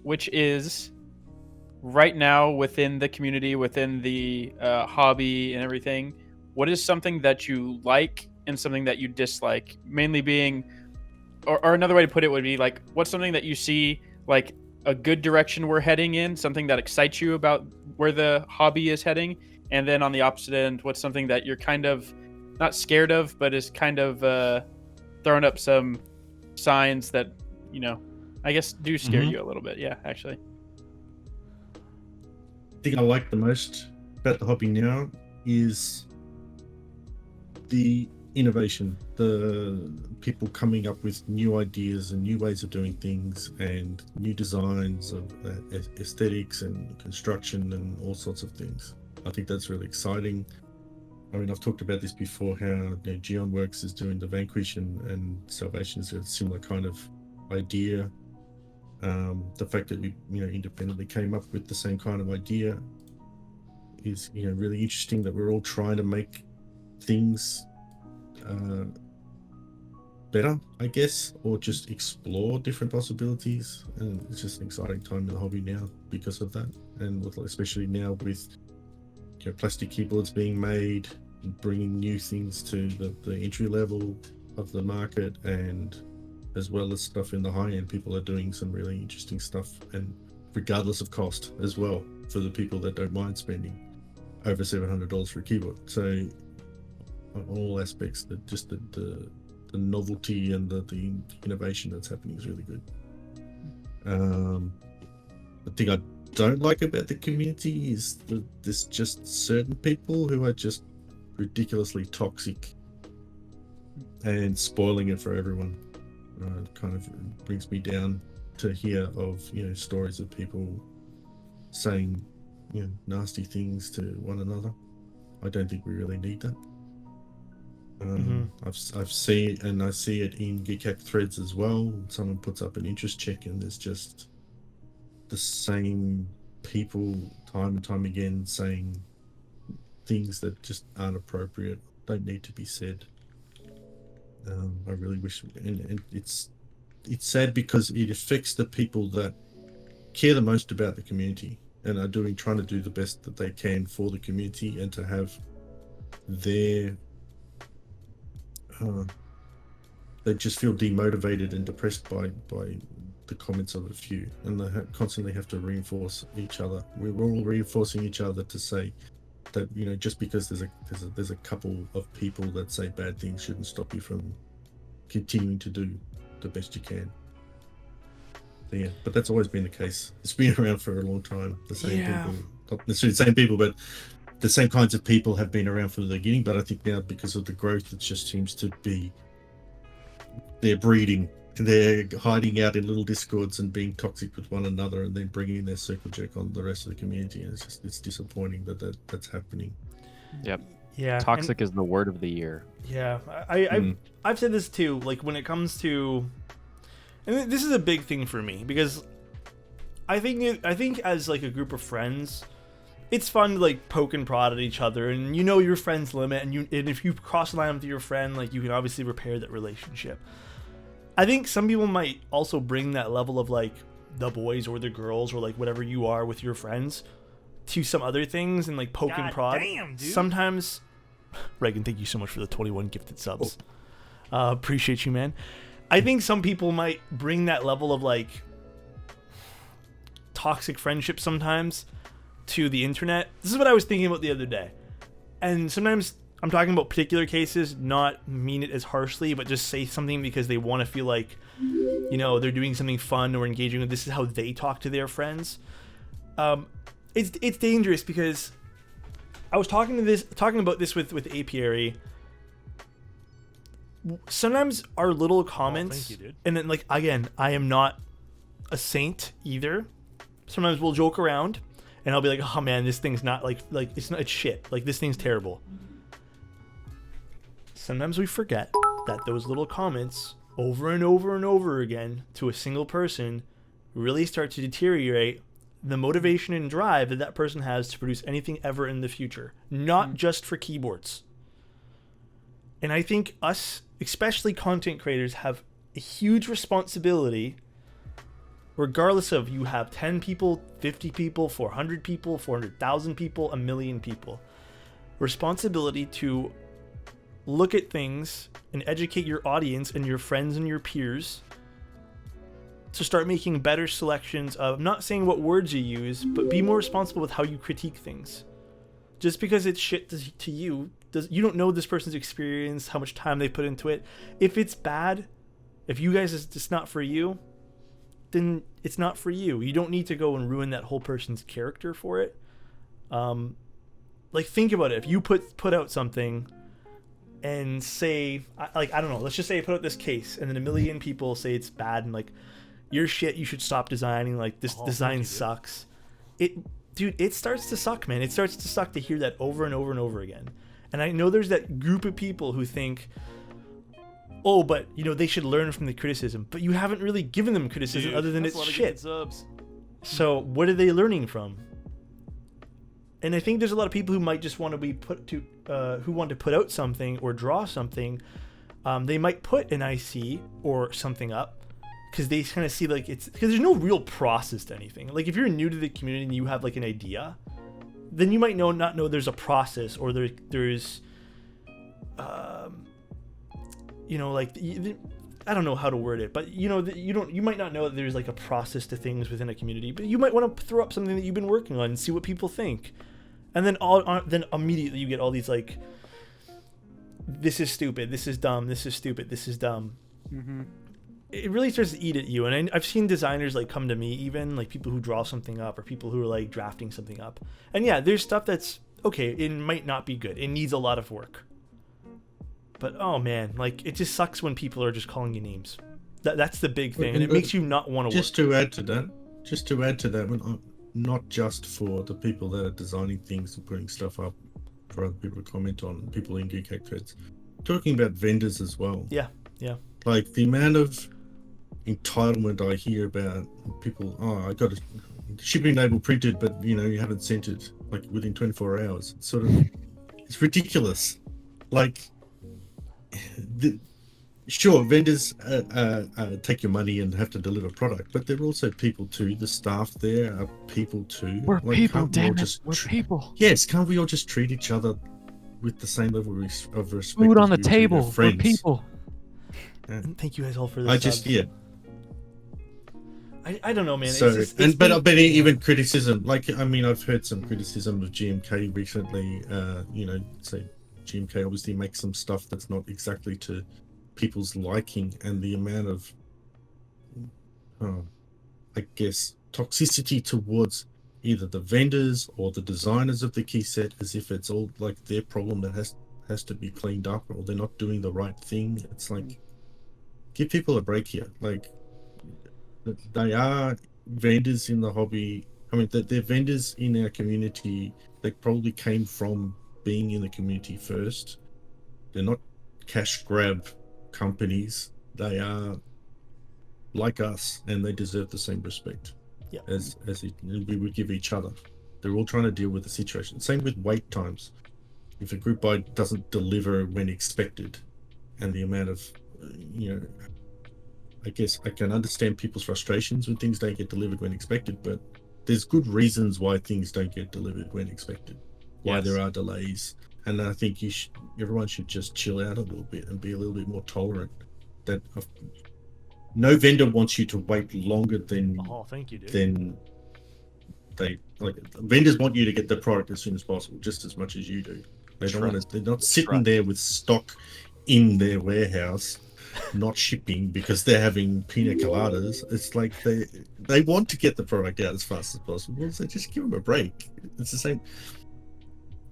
which is, right now within the community, within the hobby and everything, what is something that you like and something that you dislike? Mainly being, or another way to put it would be like, what's something that you see like a good direction we're heading in, something that excites you about where the hobby is heading, and then on the opposite end, what's something that you're kind of not scared of, but is kind of throwing up some signs that, I guess do scare you a little bit. Yeah, actually. The thing I like the most about the hobby now is the innovation, the people coming up with new ideas and new ways of doing things and new designs of aesthetics and construction and all sorts of things. I think that's really exciting. I mean, I've talked about this before, how GeonWorks is doing the Vanquish and Salvation is a similar kind of idea. The fact that we independently came up with the same kind of idea is really interesting, that we're all trying to make things better, I guess, or just explore different possibilities. And it's just an exciting time in the hobby now because of that, and especially now with plastic keyboards being made, bringing new things to the entry level of the market, and as well as stuff in the high end. People are doing some really interesting stuff, and regardless of cost as well, for the people that don't mind spending over $700 for a keyboard. So on all aspects, the novelty and the innovation that's happening is really good. The thing I don't like about the community is that there's just certain people who are just ridiculously toxic and spoiling it for everyone. It kind of brings me down to hear of stories of people saying nasty things to one another. I don't think we really need that. I've seen, and I see it in Keycap threads as well. Someone puts up an interest check, and there's just the same people time and time again saying things that just aren't appropriate, don't need to be said. I really wish, and it's sad because it affects the people that care the most about the community and are trying to do the best that they can for the community, and to have their they just feel demotivated and depressed by the comments of a few, and they constantly have to reinforce each other. We're all reinforcing each other to say that just because there's a couple of people that say bad things shouldn't stop you from continuing to do the best you can. So, yeah, but that's always been the case. It's been around for a long time. The same people, not necessarily the same people, but the same kinds of people have been around from the beginning. But I think now, because of the growth, it just seems to be they're breeding. They're hiding out in little discords and being toxic with one another, and then bringing their circle jerk on the rest of the community. And it's disappointing that's happening. Yep. Yeah. Toxic is the word of the year. Yeah. I've said this too. Like, when it comes to, and this is a big thing for me, because I think as like a group of friends, it's fun to like poke and prod at each other, and your friend's limit, and if you cross the line with your friend, like, you can obviously repair that relationship. I think some people might also bring that level of like the boys or the girls or like whatever you are with your friends to some other things, and like poke and prod. Damn, dude. Sometimes, Reagan, thank you so much for the 21 gifted subs. Appreciate you, man. I think some people might bring that level of like toxic friendship sometimes to the internet. This is what I was thinking about the other day. And sometimes I'm talking about particular cases, not mean it as harshly, but just say something because they want to feel like, they're doing something fun or engaging with. This is how they talk to their friends. It's dangerous because I was talking about this with Apiary. Sometimes our little comments, thank you, dude. and then like, again, I am not a saint either. Sometimes we'll joke around, and I'll be like, oh man, this thing's not like it's shit. Like, this thing's terrible. Sometimes we forget that those little comments over and over and over again to a single person really start to deteriorate the motivation and drive that person has to produce anything ever in the future, not just for keyboards. And I think us, especially content creators, have a huge responsibility, regardless of you have 10 people, 50 people, 400 people, 400,000 people, 1 million people. Responsibility to look at things and educate your audience and your friends and your peers to start making better selections of, not saying what words you use, but be more responsible with how you critique things. Just because it's shit to you, you don't know this person's experience, how much time they put into it. If it's bad, if you guys, it's not for you, then it's not for you. You don't need to go and ruin that whole person's character for it. Like, think about it. If you put out something and say, like, I don't know, let's just say I put out this case, and then 1 million people say it's bad, and like, you're shit, you should stop designing, like, this design sucks. It starts to suck, man. It starts to suck to hear that over and over and over again. And I know there's that group of people who think, oh, but they should learn from the criticism, but you haven't really given them criticism other than it's shit. So what are they learning from? And I think there's a lot of people who might just want to be who want to put out something or draw something. They might put an IC or something up because they kind of see like because there's no real process to anything. Like, if you're new to the community and you have like an idea, then you might not know there's a process, or there's like, I don't know how to word it, but you might not know that there's like a process to things within a community, but you might want to throw up something that you've been working on and see what people think. And then then immediately you get all these like, this is stupid, this is dumb, this is stupid, this is dumb. Mm-hmm. it really starts to eat at you. And I've seen designers like come to me, even like people who draw something up or people who are like drafting something up. And yeah, there's stuff that's okay. It might not be good. It needs a lot of work. But oh man, like it just sucks when people are just calling you names. That's the big thing, and it makes you not want to work. Just to add to that, when not just for the people that are designing things and putting stuff up for other people to comment on, people in Keycap threads, talking about vendors as well. Yeah. Like the amount of entitlement I hear about people. Oh, I got a shipping label printed, but you haven't sent it like within 24 hours. It's sort of, it's ridiculous. Like, sure, vendors take your money and have to deliver product, but they're also people too. The staff there are people too. We're people, damn it. We're people. Yes, can't we all just treat each other with the same level of respect? Food on the table. We're people. And thank you guys all for this. I don't know, man. So, but even criticism, like I've heard some criticism of GMK recently. Say GMK obviously makes some stuff that's not exactly to people's liking, and the amount of, I guess, toxicity towards either the vendors or the designers of the key set, as if it's all like their problem that has to be cleaned up, or they're not doing the right thing. It's like, give people a break here. Like, they are vendors in the hobby. They're vendors in our community. They probably came from being in the community first. They're not cash grab companies. They are like us, and they deserve the same respect as we would give each other. They're all trying to deal with the situation. Same with wait times. If a group buy doesn't deliver when expected, and the amount of I guess I can understand people's frustrations when things don't get delivered when expected, but there's good reasons why things don't get delivered when expected, why there are delays. And I think everyone should just chill out a little bit and be a little bit more tolerant. That no vendor wants you to wait longer than thank you, dude. Than they like. Vendors want you to get the product as soon as possible, just as much as you do. They don't want to. They're not sitting there with stock in their warehouse, not shipping because they're having pina coladas. It's like they want to get the product out as fast as possible. So just give them a break. It's the same.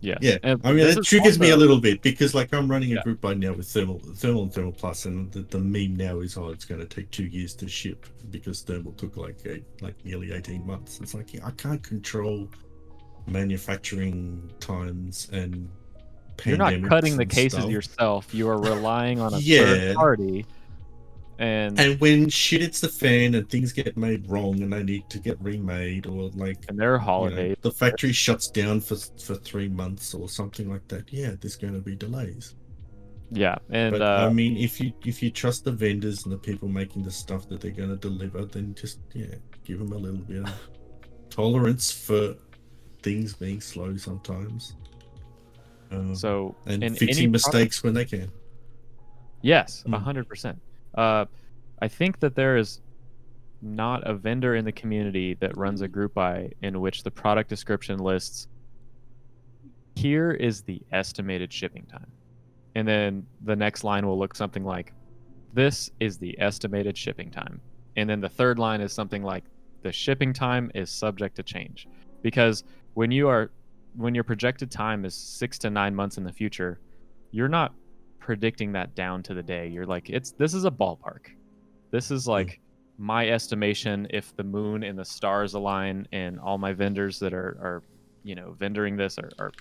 Yeah. It triggers me a little bit because I'm running a group by now with Thermal and Thermal Plus, and the meme now is, it's going to take 2 years to ship because Thermal took like nearly 18 months. It's like, I can't control manufacturing times and pandemics. You're not cutting the cases stuff yourself. You are relying on a third party. And when shit hits the fan and things get made wrong and they need to get remade, or and there are holidays, the factory shuts down for 3 months or something like that. Yeah, there's going to be delays. Yeah, and but, if you trust the vendors and the people making the stuff that they're going to deliver, then just give them a little bit of tolerance for things being slow sometimes. And fixing mistakes when they can. Yes, 100%. I think that there is not a vendor in the community that runs a group buy in which the product description lists, here is the estimated shipping time. And then the next line will look something like, this is the estimated shipping time. And then the third line is something like, the shipping time is subject to change. Because when your projected time is 6 to 9 months in the future, you're not predicting that down to the day. You're like, this is a ballpark. This is like my estimation if the moon and the stars align, and all my vendors that are vendoring this are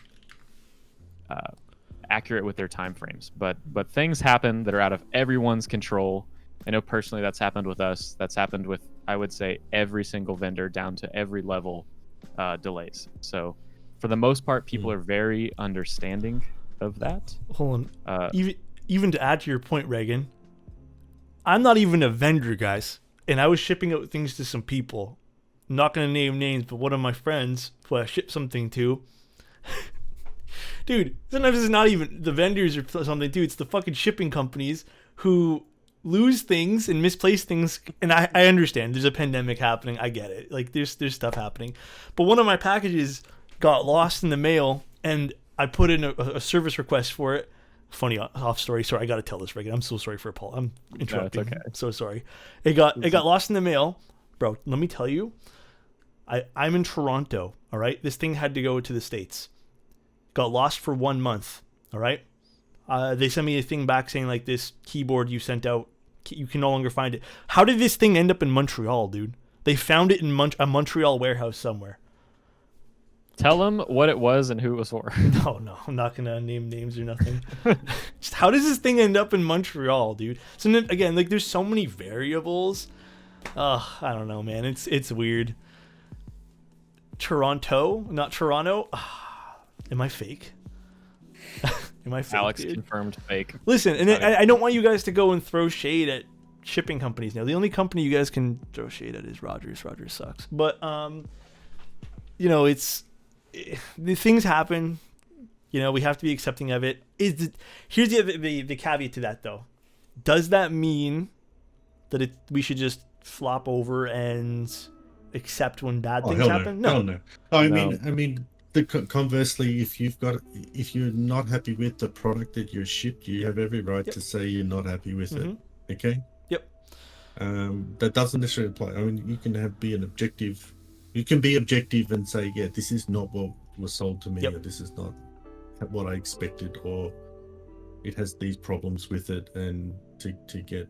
accurate with their time frames. But things happen that are out of everyone's control. I know personally that's happened with us. That's happened with, I would say, every single vendor down to every level delays. So for the most part, people are very understanding of that. Hold on. Even to add to your point, Reagan, I'm not even a vendor, guys, and I was shipping out things to some people. I'm not gonna name names, but one of my friends who I shipped something to, dude, sometimes it's not even the vendors or something, dude. It's the fucking shipping companies who lose things and misplace things. And I understand there's a pandemic happening. I get it. Like there's stuff happening, but one of my packages got lost in the mail, and I put in a service request for it funny off story. Sorry, I gotta tell this, Reagan. I'm so sorry for Paul. I'm interrupting. okay. I'm so sorry. It got lost in the mail, bro. Let me tell you, I'm in Toronto. All right, this thing had to go to the States. Got lost for 1 month. All right, they sent me a thing back saying like this keyboard you sent out, you can no longer find it. How did this thing end up in Montreal, dude? They found it in a Montreal warehouse somewhere. Tell them what it was and who it was for. No, I'm not gonna name names or nothing. Just how does this thing end up in Montreal, dude? So then, again, like there's so many variables. I don't know, man. It's weird. Toronto, not Toronto. Am I fake? Am I fake? Alex dude? confirmed fake. Listen, and I don't want you guys to go and throw shade at shipping companies now. The only company you guys can throw shade at is Rogers. Rogers sucks. But you know, the things happen. You know, we have to be accepting of it. Here's the caveat to that though. Does that mean that we should just flop over and accept when bad things happen? No. I mean, conversely, if you're not happy with the product that you're shipped, you have every right to say you're not happy with it. Okay. Yep. That doesn't necessarily apply. I mean, you can be an objective. You can be objective and say, yeah, this is not what was sold to me, or this is not what I expected, or it has these problems with it, and to get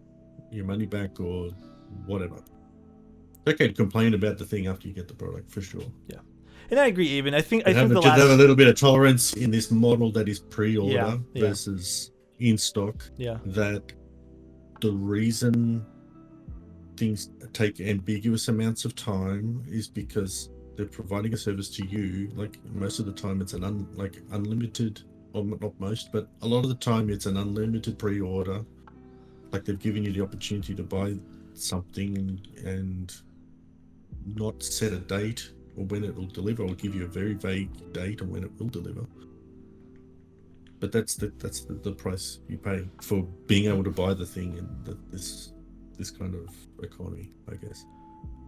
your money back or whatever. It's okay to complain about the thing after you get the product, for sure. Yeah. And I agree, even. I think have a little bit of tolerance in this model that is pre-order versus in stock. Yeah. That the reason things take ambiguous amounts of time is because they're providing a service to you. Like most of the time, it's an unlimited, or not most, but a lot of the time, it's an unlimited pre-order. Like they've given you the opportunity to buy something and not set a date or when it will deliver, or give you a very vague date on when it will deliver. But that's the price you pay for being able to buy the thing in this kind of economy, I guess.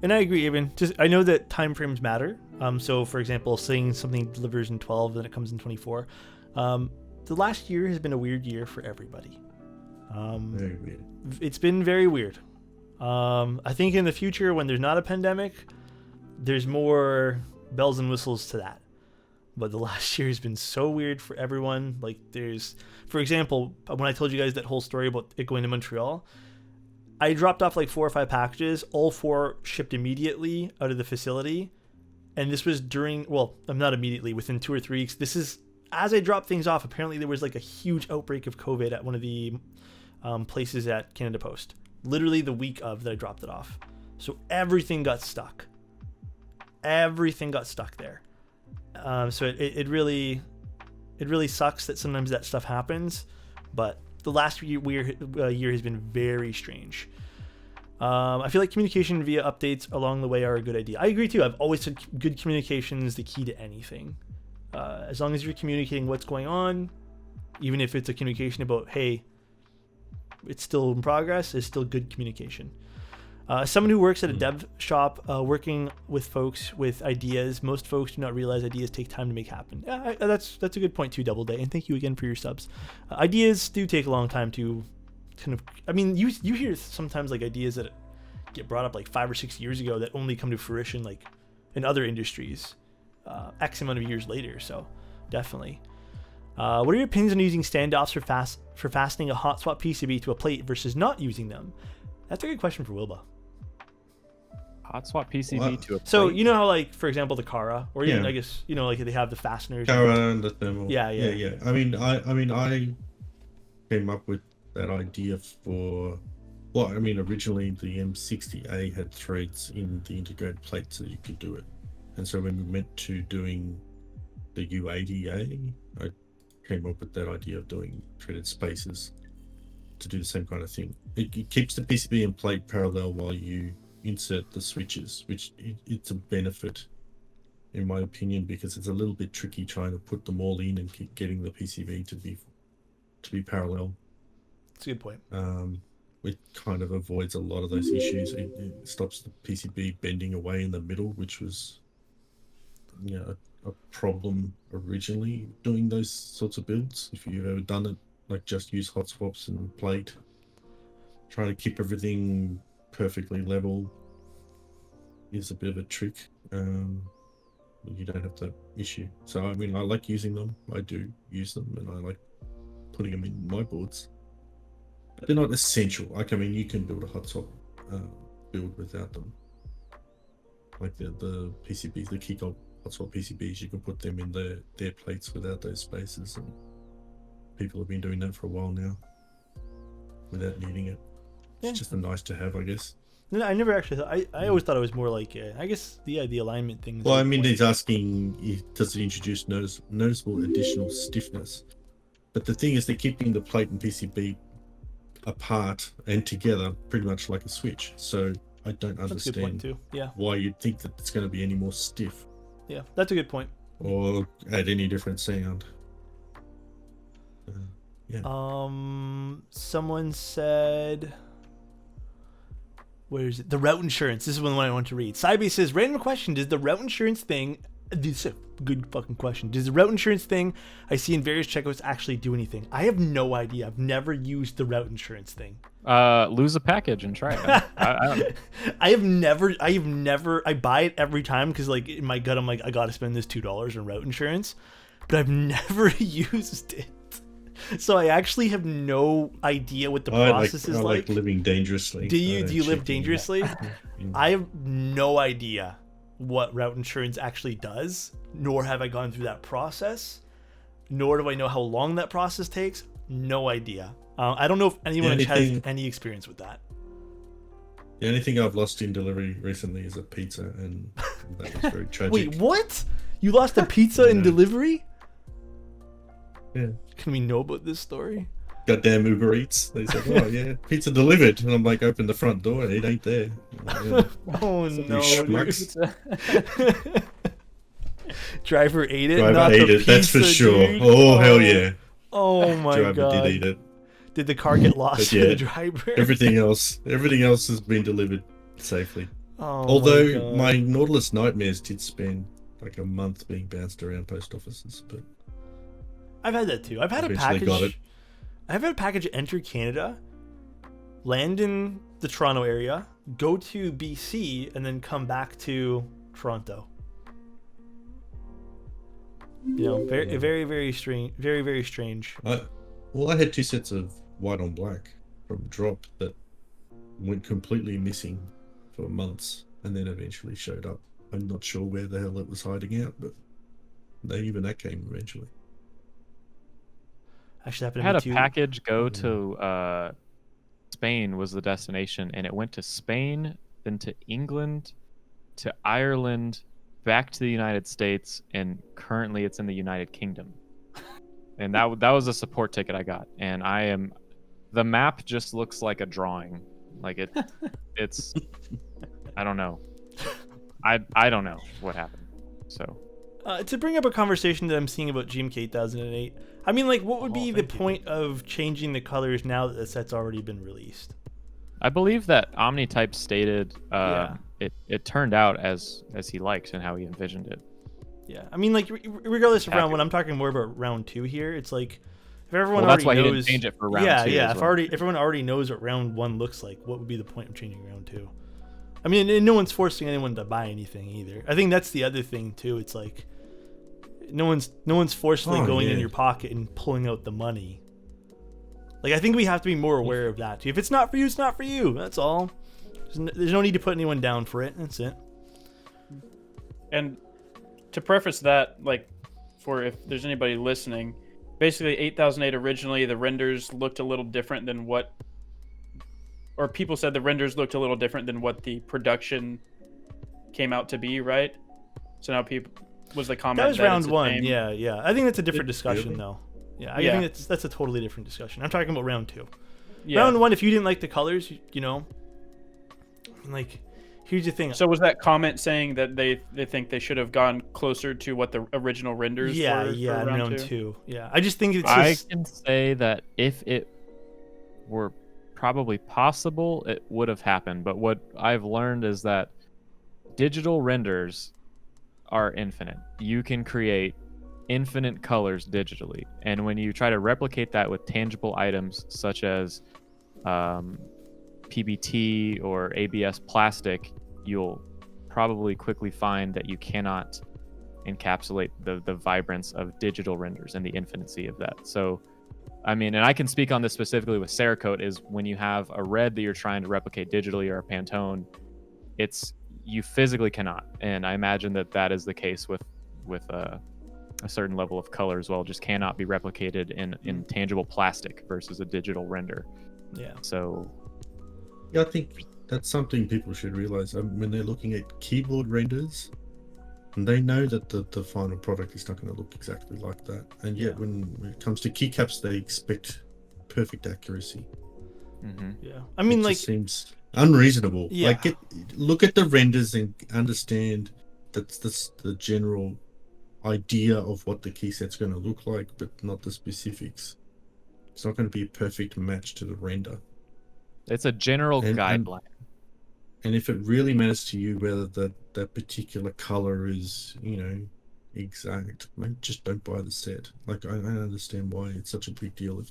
And I agree, even. I know that time frames matter. So, for example, saying something delivers in 12, then it comes in 24. The last year has been a weird year for everybody. Very weird. It's been very weird. I think in the future, when there's not a pandemic, there's more bells and whistles to that. But the last year has been so weird for everyone. Like for example, when I told you guys that whole story about it going to Montreal, I dropped off like 4 or 5 packages. All 4 shipped immediately out of the facility. And this was not immediately, within 2 or 3 weeks. This is, as I dropped things off, apparently there was like a huge outbreak of COVID at one of the places at Canada Post. Literally the week of that I dropped it off. So everything got stuck. Everything got stuck there. So it really sucks that sometimes that stuff happens, but the last year has been very strange. I feel like communication via updates along the way are a good idea. I agree too. I've always said good communication is the key to anything. As long as you're communicating what's going on, even if it's a communication about, hey, it's still in progress, it's still good communication. Someone who works at a dev shop, working with folks with ideas, most folks do not realize ideas take time to make happen. That's a good point too, Double Day, and thank you again for your subs. Ideas do take a long time to kind of, I mean, you hear sometimes like ideas that get brought up like 5 or 6 years ago that only come to fruition like in other industries X amount of years later, so definitely. What are your opinions on using standoffs for fastening a Hotswap PCB to a plate versus not using them? That's a good question for Wilbur. Hot-swap PCB to a plate. So you know how, like, for example, the Kara, or even I guess, you know, like they have the fasteners. Kara and the thermal. Yeah. I mean, I came up with that idea for, originally the M60A had threads in the integrated plate so you could do it. And so when we went to doing the U80A, I came up with that idea of doing threaded spaces to do the same kind of thing. It keeps the PCB in plate parallel while you insert the switches, which it's a benefit in my opinion, because it's a little bit tricky trying to put them all in and keep getting the PCB to be parallel. That's a good point. It kind of avoids a lot of those issues. It stops the PCB bending away in the middle, which was a problem originally doing those sorts of builds, if you've ever done it like just use hot swaps and plate. Trying to keep everything perfectly level is a bit of a trick. You don't have that issue. So I mean, I like using them. I do use them, and I like putting them in my boards. But they're not essential. Like, I mean, you can build a hot swap build without them. Like the PCBs, the Keycap hot swap PCBs, you can put them in their plates without those spaces, and people have been doing that for a while now without needing it. Yeah. It's just a nice to have, I guess. No, I never actually thought. I always thought it was more like I guess the alignment thing. is Well, I like mean, what- he's asking, does it introduce noticeable additional stiffness? But the thing is, they're keeping the plate and PCB apart and together pretty much like a switch. So I don't that's a good point understand too. Yeah, why you'd think that it's going to be any more stiff yeah, that's a good point. or add any different sound. Someone said, where is it? The route insurance. This is one I want to read. Sybase says, random question: does the route insurance thing? This is a good fucking question. Does the route insurance thing I see in various checkouts actually do anything? I have no idea. I've never used the route insurance thing. Lose a package and try it. I don't know. I buy it every time because like in my gut I'm like, I gotta spend this $2 on route insurance, but I've never used it. So I actually have no idea what the process is I like. like living dangerously. Do I you don't live check dangerously? in. I have no idea what route insurance actually does, nor have I gone through that process, nor do I know how long that process takes. No idea. I don't know if anyone has any experience with that. The only thing I've lost in delivery recently is a pizza, and that was very tragic. Wait, what? You lost a pizza in Yeah. delivery? Yeah. Can we know about this story? Goddamn Uber Eats. They said, oh yeah, pizza delivered. And I'm like, open the front door and it ain't there. I'm like, yeah. Oh You no, schmucks. dude. Driver ate it. Driver not ate the it, that's for pizza, sure. dude. Oh, hell yeah. Oh my Driver god. did eat it. Did the car get lost But to yeah, the driver? Everything else has been delivered safely. Oh Although my my Nautilus Nightmares did spend like a month being bounced around post offices, but I've had that too. I've had a Eventually package. got it. I've had a package enter Canada, land in the Toronto area, go to BC, and then come back to Toronto. You know, very, very, very strange. Very, very strange. I had 2 sets of white on black from Drop that went completely missing for months and then eventually showed up. I'm not sure where the hell it was hiding out, but even that came eventually. Actually, I happened had to a me too. package go to Spain was the destination, and it went to Spain, then to England, to Ireland, back to the United States, and currently it's in the United Kingdom. And that was a support ticket I got, and the map just looks like a drawing, like it's I don't know, I don't know what happened. So To bring up a conversation that I'm seeing about GMK 8008, I mean, like, what would be the point of changing the colors now that the set's already been released? I believe that OmniType stated Yeah. it turned out as he liked and how he envisioned it. Yeah, I mean, like, regardless of round Accurate. one, I'm talking more about round two here. It's like, if everyone Well, that's already why he knows, didn't change it for round yeah, two yeah. as If well. everyone already knows what round one looks like, what would be the point of changing round two? I mean, and no one's forcing anyone to buy anything either. I think that's the other thing too. It's like, no one's forcefully Oh, going in yeah. your pocket and pulling out the money. Like, I think we have to be more aware of that too. If it's not for you, it's not for you. That's all. There's no need to put anyone down for it. That's it. And to preface that, like, for if there's anybody listening, basically 8008 originally, the renders looked a little different than what, or people said the renders looked a little different than what the production came out to be, right? So now people, was the comment That was it's round the one. same? Yeah, yeah. I think that's a different It- discussion really? though. Yeah, I Yeah. think that's a totally different discussion. I'm talking about round two. Yeah. Round one, if you didn't like the colors, you know, like, here's the thing. So was that comment saying that they think they should have gone closer to what the original renders yeah, were yeah, for in round round two? two. Yeah, I just think it's I just, can say that if it were probably possible, it would have happened. But what I've learned is that digital renders are infinite. You can create infinite colors digitally. And when you try to replicate that with tangible items such as PBT or ABS plastic, you'll probably quickly find that you cannot encapsulate the vibrance of digital renders and the infinity of that. So, I mean, and I can speak on this specifically with Cerakote, is when you have a red that you're trying to replicate digitally or a Pantone, you physically cannot. And I imagine that is the case with a certain level of color as well. Just cannot be replicated in tangible plastic versus a digital render. Yeah. So Yeah, I think that's something people should realize when they're looking at keyboard renders, and they know that the final product is not going to look exactly like that. And yet, when it comes to keycaps, they expect perfect accuracy. Yeah. I mean, it like, just seems unreasonable. Yeah. Like, look at the renders and understand that's the general idea of what the key set's going to look like, but not the specifics. It's not going to be a perfect match to the render. it's a general guideline. And if it really matters to you whether that particular color is, exact, man, just don't buy the set. Like, I understand why it's such a big deal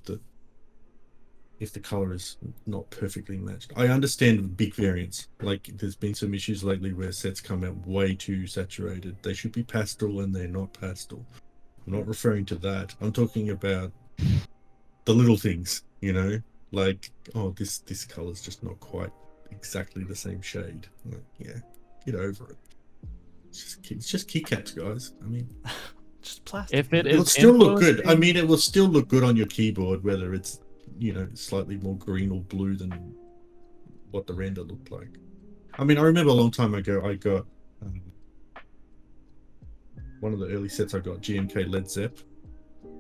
if the color is not perfectly matched. I understand big variance. Like, there's been some issues lately where sets come out way too saturated. They should be pastel and they're not pastel. I'm not referring to that. I'm talking about the little things, like, oh, this color's just not quite exactly the same shade. Like, yeah, get over it. It's just keycaps, guys. I mean, just plastic. If it it'll is still look good. influencing- I mean, it will still look good on your keyboard, whether it's slightly more green or blue than what the render looked like. I mean, I remember a long time ago I got one of the early sets I got, GMK Led Zepp,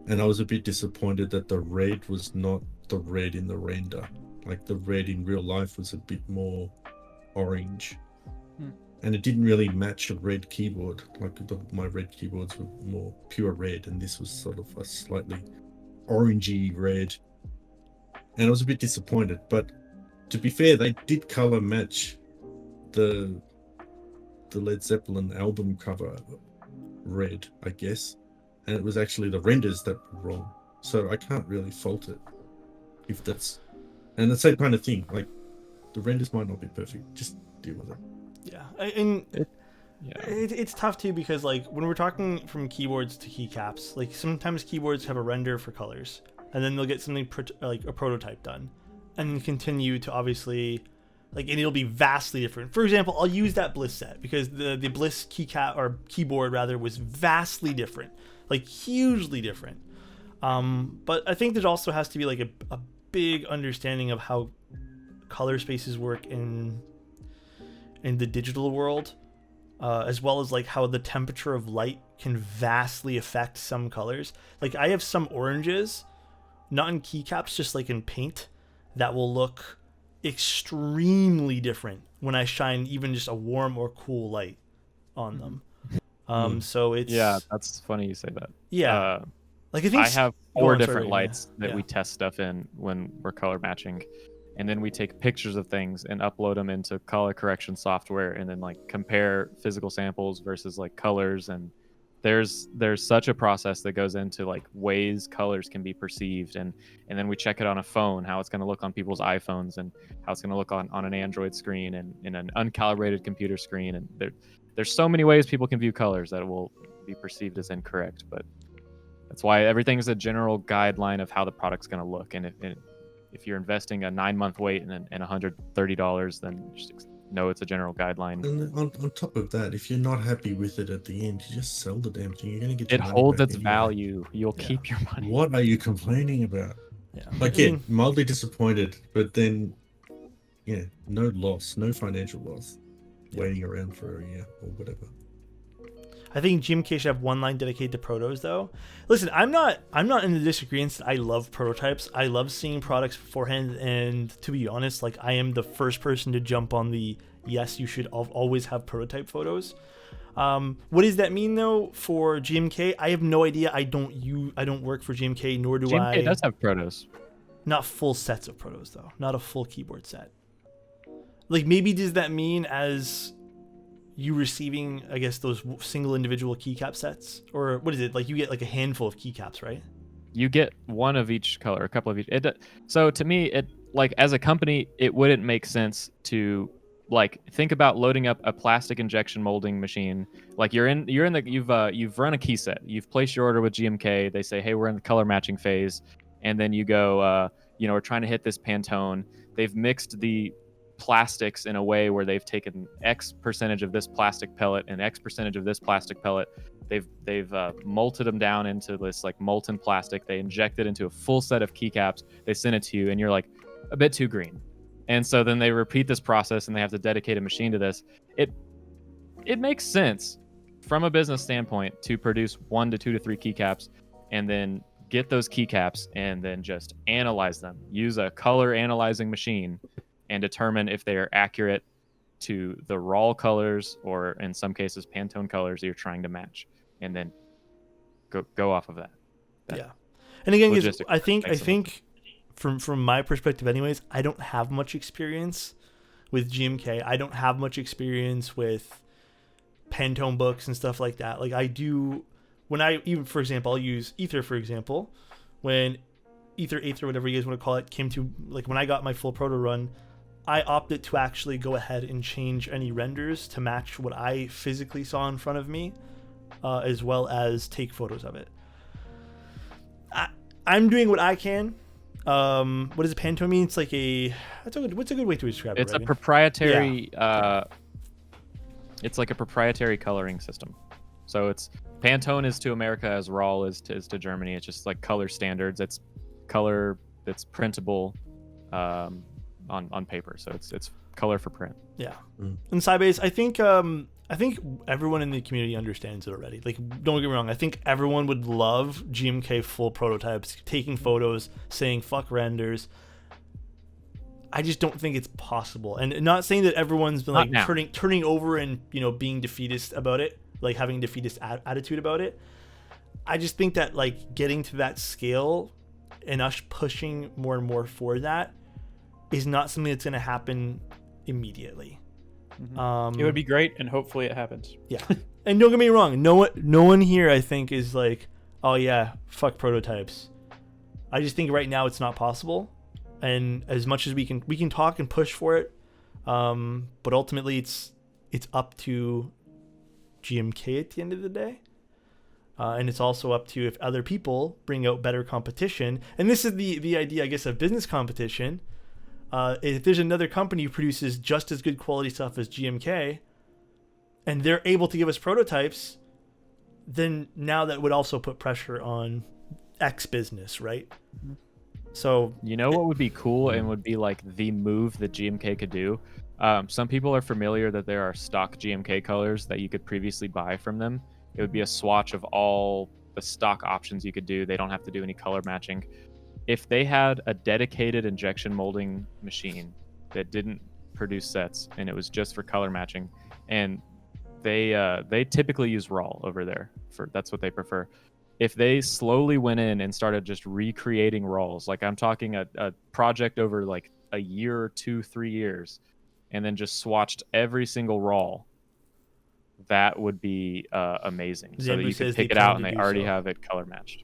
and I was a bit disappointed that the red was not the red in the render. Like, the red in real life was a bit more orange, and it didn't really match a red keyboard. Like, my red keyboards were more pure red, and this was sort of a slightly orangey red, and I was a bit disappointed. But to be fair, they did color match the Led Zeppelin album cover red, I guess, and it was actually the renders that were wrong. So I can't really fault it if that's, and the same kind of thing. Like, the renders might not be perfect. Just deal with it. Yeah. It's tough too, because like when we're talking from keyboards to keycaps, like sometimes keyboards have a render for colors, and then they'll get something like a prototype done, and then continue to obviously, like, and it'll be vastly different. For example, I'll use that Bliss set because the Bliss keycap, or keyboard rather, was vastly different, like hugely different. But I think there also has to be like a big understanding of how color spaces work in the digital world, as well as like how the temperature of light can vastly affect some colors. Like, I have some oranges, not in keycaps, just like in paint, that will look extremely different when I shine even just a warm or cool light on them. So it's, yeah, that's funny you say that. Yeah. Like, I think I have go 4 on, sorry, different yeah. lights that Yeah. we test stuff in when we're color matching, and then we take pictures of things and upload them into color correction software, and then like compare physical samples versus like colors. And there's such a process that goes into like ways colors can be perceived, and then we check it on a phone, how it's going to look on people's iPhones, and how it's going to look on an Android screen and in an uncalibrated computer screen. And there's so many ways people can view colors that it will be perceived as incorrect. But that's why everything is a general guideline of how the product's going to look. And if you're investing a 9-month wait and $130, then just know it's a general guideline. And on top of that, if you're not happy with it at the end, you just sell the damn thing. You're going to get It your money holds back its anyway. value. You'll Yeah. keep your money. What are you complaining about? Yeah. Like, I yeah, mean, mildly disappointed, but then, yeah, no loss, no financial loss, waiting around for a year or whatever. I think GMK should have one line dedicated to protos, though. Listen, I'm not in the disagreement that I love prototypes. I love seeing products beforehand, and to be honest, like, I am the first person to jump on the yes, you should always have prototype photos. What does that mean though for GMK? I have no idea. I don't work for GMK, nor do I. GMK does have protos. Not full sets of protos though. Not a full keyboard set. Like, maybe does that mean as you receiving, I guess, those single individual keycap sets, or what is it like? You get like a handful of keycaps, right? You get one of each color, a couple of each. So to me, it like as a company, it wouldn't make sense to like think about loading up a plastic injection molding machine. Like you've run a key set, you've placed your order with GMK. They say, hey, we're in the color matching phase, and then you go, we're trying to hit this Pantone. They've mixed the plastics in a way where they've taken X percentage of this plastic pellet and X percentage of this plastic pellet. They've molted them down into this like molten plastic. They inject it into a full set of keycaps. They send it to you, and you're like a bit too green. And so then they repeat this process, and they have to dedicate a machine to this. It makes sense from a business standpoint to produce 1 to 2 to 3 keycaps, and then get those keycaps and then just analyze them. Use a color analyzing machine and determine if they are accurate to the raw colors, or in some cases Pantone colors that you're trying to match, and then go off of that. Yeah. And again, Logistics I think makes from my perspective anyways, I don't have much experience with GMK. I don't have much experience with Pantone books and stuff like that. Like I do when for example, I'll use Ether for example. When Ether 8th or whatever you guys want to call it came to, like when I got my full proto run, I opted to actually go ahead and change any renders to match what I physically saw in front of me, as well as take photos of it. I'm doing what I can. What does a Pantone mean? It's like what's a good way to describe it? It's a Ryan? proprietary. It's like a proprietary coloring system. So it's Pantone is to America as RAL is to Germany. It's just like color standards. It's color that's printable on paper. So it's color for print. Yeah. And Sybase, I think everyone in the community understands it already. Like, don't get me wrong. I think everyone would love GMK full prototypes, taking photos, saying fuck renders. I just don't think it's possible. And not saying that everyone's been like turning over and being defeatist about it, like having a defeatist attitude about it. I just think that like getting to that scale and us pushing more and more for that is not something that's going to happen immediately. It would be great, and hopefully it happens. Yeah. And don't get me wrong, no one here I think is like, oh yeah, fuck prototypes. I just think right now it's not possible, and as much as we can talk and push for it, but ultimately it's up to GMK at the end of the day, and it's also up to if other people bring out better competition. And this is the idea, I guess, of business competition. If there's another company who produces just as good quality stuff as GMK, and they're able to give us prototypes, then now that would also put pressure on X business, right? So what would be cool and would be like the move that GMK could do? Some people are familiar that there are stock GMK colors that you could previously buy from them. It would be a swatch of all the stock options you could do. They don't have to do any color matching. If they had a dedicated injection molding machine that didn't produce sets and it was just for color matching, and they typically use RAL over there, that's what they prefer. If they slowly went in and started just recreating RALs, like I'm talking a project over like a year or 2-3 years, and then just swatched every single RAL, that would be amazing. So that you could pick it out and they already have it color matched.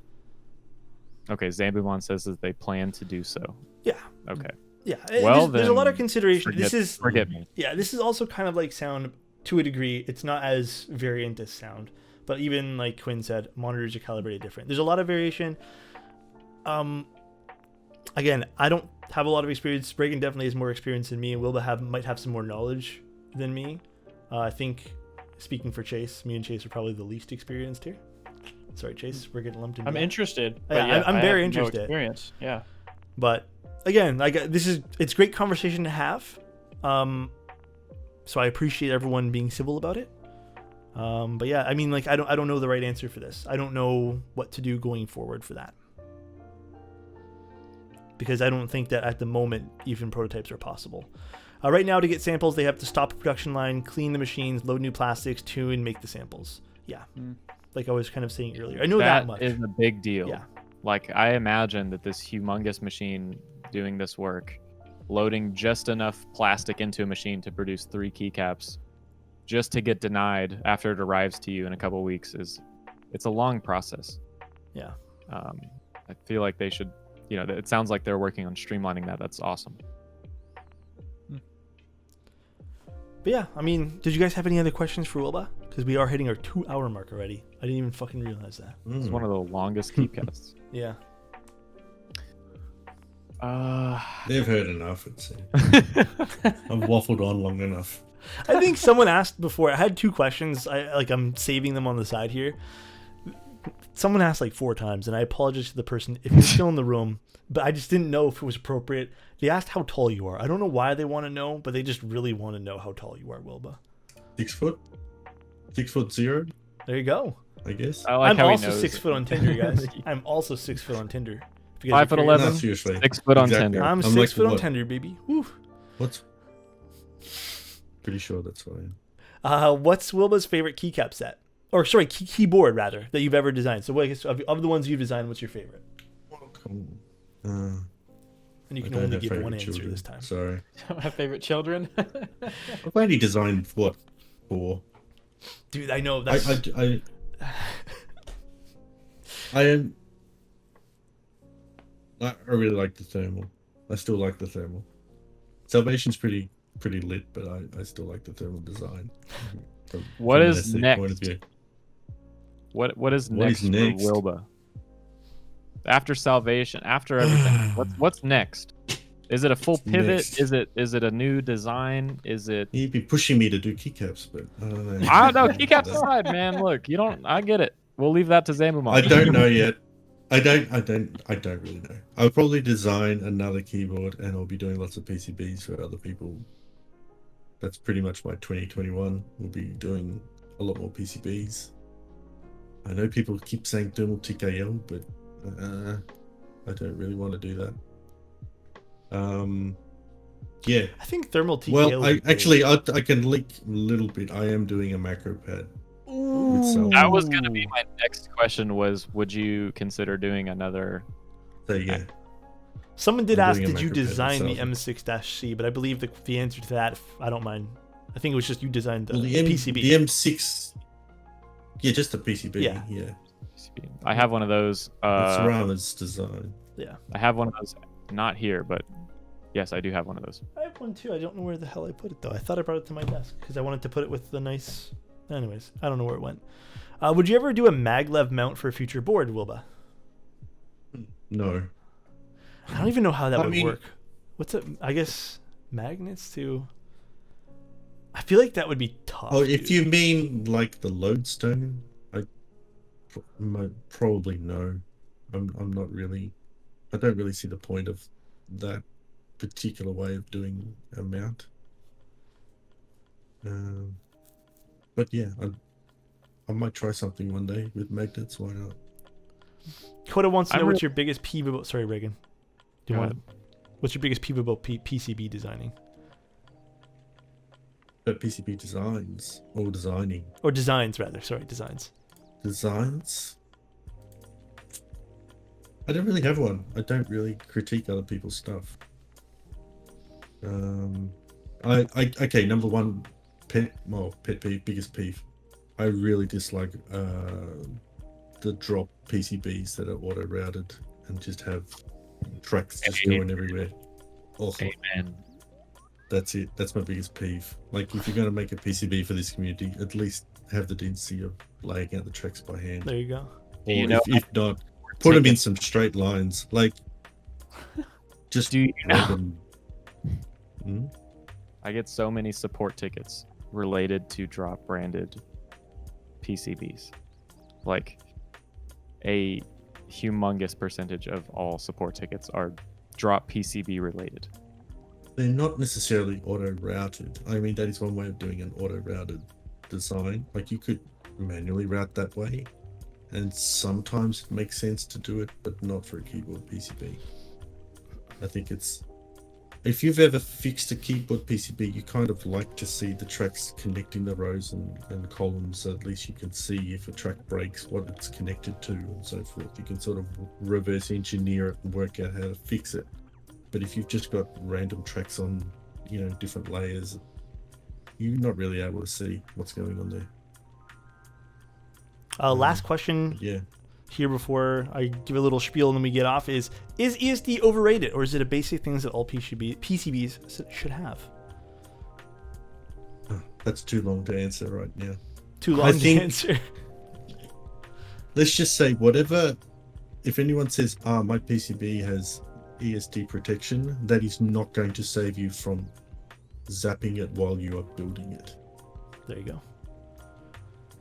Okay, Zambumon says that they plan to do so. Yeah. Okay. Yeah. Well, there's a lot of consideration. Forget me. Yeah, this is also kind of like sound to a degree. It's not as variant as sound, but even like Quinn said, monitors are calibrated different. There's a lot of variation. Again, I don't have a lot of experience. Reagan definitely has more experience than me, and Wilbur might have some more knowledge than me. I think, speaking for Chase, me and Chase are probably the least experienced here. Sorry, Chase, we're getting lumped in. I'm interested. But yeah, I'm very interested. No experience. Yeah. But again, like it's great conversation to have. So I appreciate everyone being civil about it. But yeah, I mean, like I don't know the right answer for this. I don't know what to do going forward for that. Because I don't think that at the moment even prototypes are possible. Right now, to get samples, they have to stop the production line, clean the machines, load new plastics, tune, make the samples. Yeah. Like I was kind of saying earlier. I know that much. That is a big deal. Yeah. Like I imagine that this humongous machine doing this work, loading just enough plastic into a machine to produce 3 keycaps, just to get denied after it arrives to you in a couple of weeks it's a long process. Yeah. I feel like they should, it sounds like they're working on streamlining that. That's awesome. But yeah, I mean, did you guys have any other questions for Wilba? Because we are hitting our 2-hour mark already. I didn't even fucking realize that. It's one of the longest Keebcasts. Yeah. They've heard enough, it seems. I've waffled on long enough. I think someone asked before. I had 2 questions. I'm saving them on the side here. Someone asked like 4 times, and I apologize to the person if you're still in the room, but I just didn't know if it was appropriate. They asked how tall you are. I don't know why they want to know, but they just really want to know how tall you are, Wilba. 6 foot? 6'0"? There you go. I guess. I like I'm how he also knows 6 foot on Tinder, guys. I'm also 6 foot on Tinder. If you guys are 5'11". curious. No, seriously. 6 foot on Exactly. Tinder. I'm I'm 6 like, foot on what? Tinder, baby. Woo. What's? Pretty sure that's what I am. What's Wilba's favorite keycap set? Or sorry, keyboard rather, that you've ever designed. So what, of the ones you've designed, what's your favorite? And you can I don't only have give one favourite answer children, this time. Sorry. My favorite children. I've only designed, what, 4? Dude, I know that's I am. I really like the thermal. I still like the thermal. Salvation's pretty lit, but I still like the thermal design. What an is aesthetic next? point of view. What is What next is next? for Wilba? After Salvation, after everything, what's next? Is it a full pivot? Next. Is it a new design? Is it? He'd be pushing me to do keycaps, but I don't know. I don't know. Keycaps aside, man. Look, you don't. I get it. We'll leave that to Zamumon. I don't know yet. I don't really know. I'll probably design another keyboard, and I'll be doing lots of PCBs for other people. That's pretty much my 2021. We'll be doing a lot more PCBs. I know people keep saying thermal TKL, but I don't really want to do that. Yeah. I think thermal TKO. Well, would be great. I can leak a little bit. I am doing a Macropad. Ooh. That was gonna be my next question. Would you consider doing another? So yeah. Someone did I'm ask, doing a did you Macropad design the myself. M6-C? But I believe the answer to that, I don't mind. I think it was just you designed the, Well, the PCB. The M6. Yeah, just the PCB. Yeah. Yeah. I have one of those. It's Rama's design. Yeah. I have one of those. Not here, but yes, I do have one of those. I have one too. I don't know where the hell I put it though. I thought I brought it to my desk because I wanted to put it with the nice. Anyways, I don't know where it went. Would you ever do a maglev mount for a future board, Wilba? No. I don't even know how that I would mean- work. What's it? I guess magnets to. I feel like that would be tough. Oh, if dude. you mean like the lodestone, probably no. I'm not really. I don't really see the point of that particular way of doing a mount. But yeah, I might try something one day with magnets. Why not? Coda wants to I'm know re- what's your biggest peeve about. Sorry, Reagan. Do you Go want? ahead. What's your biggest peeve about PCB designing But PCB designs or designing or designs rather? Sorry, designs. designs. I don't really have one. I don't really critique other people's stuff. Okay, number one pet peeve, biggest peeve. I really dislike the drop PCBs that are auto routed and just have tracks just going everywhere. Oh, Amen. that's it. That's my biggest peeve. Like, if you're going to make a PCB for this community, at least have the decency of laying out the tracks by hand. There you go. Or you know- if not, put them in some straight lines. Like, just Do you know? random. Hmm? I get so many support tickets related to drop branded PCBs. Like a humongous percentage of all support tickets are drop PCB related. They're not necessarily auto routed. I mean, that is one way of doing an auto routed design. Like, you could manually route that way, and sometimes it makes sense to do it, but not for a keyboard PCB. I think it's, if you've ever fixed a keyboard PCB, you kind of like to see the tracks connecting the rows and columns, so at least you can see if a track breaks, what it's connected to, and so forth. You can sort of reverse engineer it and work out how to fix it. But if you've just got random tracks on, different layers, you're not really able to see what's going on there. Last question Yeah. here before I give a little spiel and then we get off is ESD overrated, or is it a basic things that all PCBs should have? That's too long to answer right now. Too I long to think- answer. Let's just say whatever. If anyone says, my PCB has ESD protection, that is not going to save you from zapping it while you are building it. There you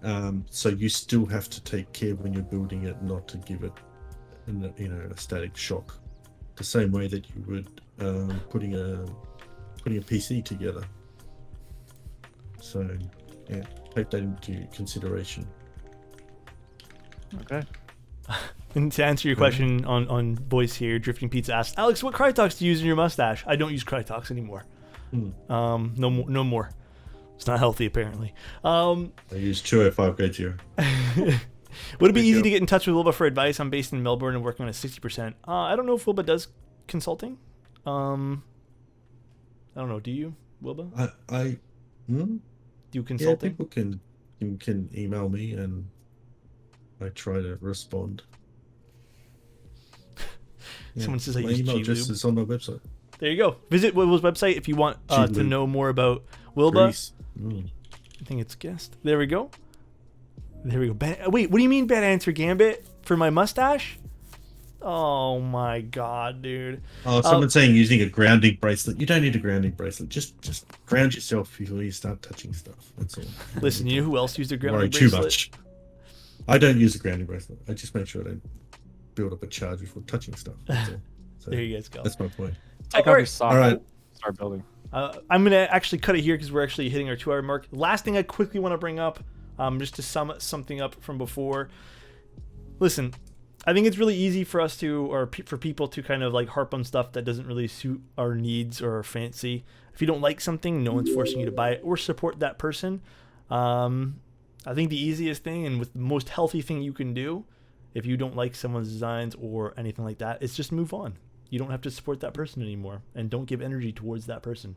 go. So you still have to take care when you're building it not to give it a static shock, the same way that you would putting a PC together. So yeah, take that into consideration. Okay. And to answer your question on voice here, Drifting Pizza asks, Alex, what Crytox do you use in your mustache? I don't use Crytox anymore. No more. It's not healthy, apparently. I use 205 grade 0. Would it be easy to get in touch with Wilbur for advice? I'm based in Melbourne and working on a 60%. I don't know if Wilbur does consulting. I don't know. Do you, Wilbur? Do Do you yeah, consulting? people can email me and I try to respond. Someone says I my use email address G-Lube. is on my website. There you go. Visit Wilbur's website if you want to G-Lube. know more about Wilbur. Greece. I think it's guest. There we go. There we go. Wait, what do you mean bad answer, Gambit? For my mustache? Oh my god, dude. Oh, someone's saying using a grounding bracelet. You don't need a grounding bracelet. Just ground yourself before you start touching stuff. That's all. Listen, you know who else used a grounding Worry bracelet? too much. I don't use a grounding bracelet. I just make sure I don't build up a charge before touching stuff. That's all. So There you guys go. that's my point. Take All off right. your sock. All right. Start building. I'm going to actually cut it here because we're actually hitting our 2-hour mark. Last thing I quickly want to bring up, just to sum something up from before. Listen, I think it's really easy for us to, or for people to kind of like harp on stuff that doesn't really suit our needs or our fancy. If you don't like something, no one's forcing you to buy it or support that person. I think the easiest thing and with the most healthy thing you can do, if you don't like someone's designs or anything like that, is just move on. You don't have to support that person anymore, and don't give energy towards that person.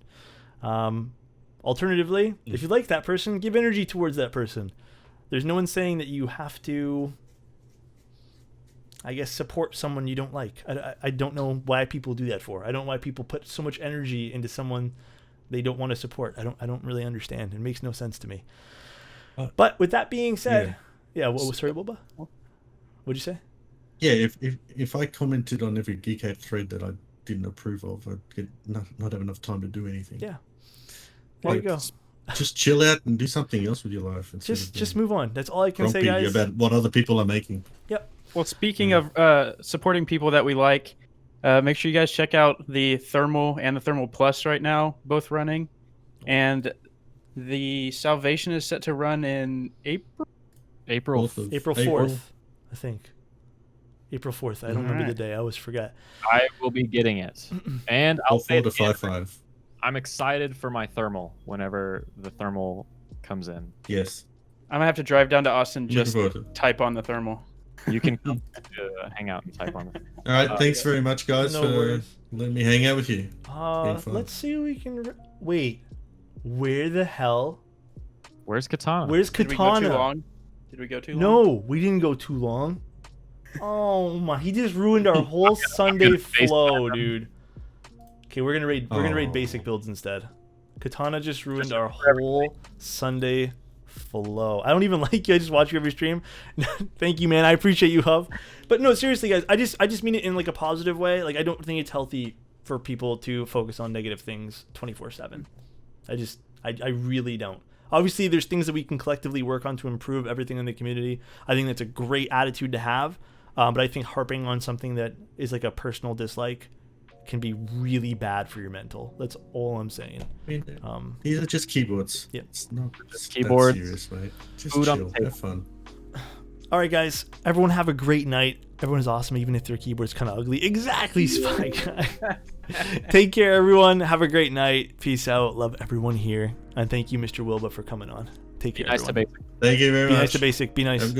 Alternatively, if you like that person, give energy towards that person. There's no one saying that you have to, I guess, support someone you don't like. I don't know why people do that for. I don't know why people put so much energy into someone they don't want to support. I don't really understand. It makes no sense to me. But with that being said, sorry, Wilbur? What'd you say? Yeah, if I commented on every Keycap thread that I didn't approve of, I'd get not have enough time to do anything. Yeah. There you go. Just chill out and do something else with your life. Just move on. That's all I can say, grumpy guys. about what other people are making. Yep. Well, speaking of supporting people that we like, make sure you guys check out the Thermal and the Thermal Plus right now, both running. And the Salvation is set to run in April. April 4th, I think. April 4th. I don't remember the day. I always forget. I will be getting it. And I'll say 4 to 5.5. I'm excited for my thermal whenever the thermal comes in. Yes. I'm going to have to drive down to Austin just Looking forward to it. type on the Thermal. You can come to hang out and type on it. All right. Thanks very much, guys, No for worries. letting me hang out with you. Fun. Let's see if we can... Wait. Where the hell? Where's Katana? Where's Did we go too Katana? long? Did we go too long? No, we didn't go too long. Oh my! He just ruined our whole Sunday flow, dude. Okay, we're gonna raid basic builds instead. Katana just ruined our whole Sunday flow. I don't even like you. I just watch you every stream. Thank you, man. I appreciate you, Hub. But no, seriously, guys. I just mean it in like a positive way. Like I don't think it's healthy for people to focus on negative things 24/7. I really don't. Obviously, there's things that we can collectively work on to improve everything in the community. I think that's a great attitude to have. But I think harping on something that is like a personal dislike can be really bad for your mental. That's all I'm saying. These are just keyboards. Yep. It's not Just keyboards. that serious, mate. Just Food on chill. the table. Have fun. All right, guys. Everyone have a great night. Everyone is awesome, even if their keyboard's kind of ugly. Exactly, Spike. Take care, everyone. Have a great night. Peace out. Love everyone here. And thank you, Mr. Wilbur, for coming on. Take care, Nice to everyone. basic. Thank you very Be much. nice to basic. Be nice. Have a good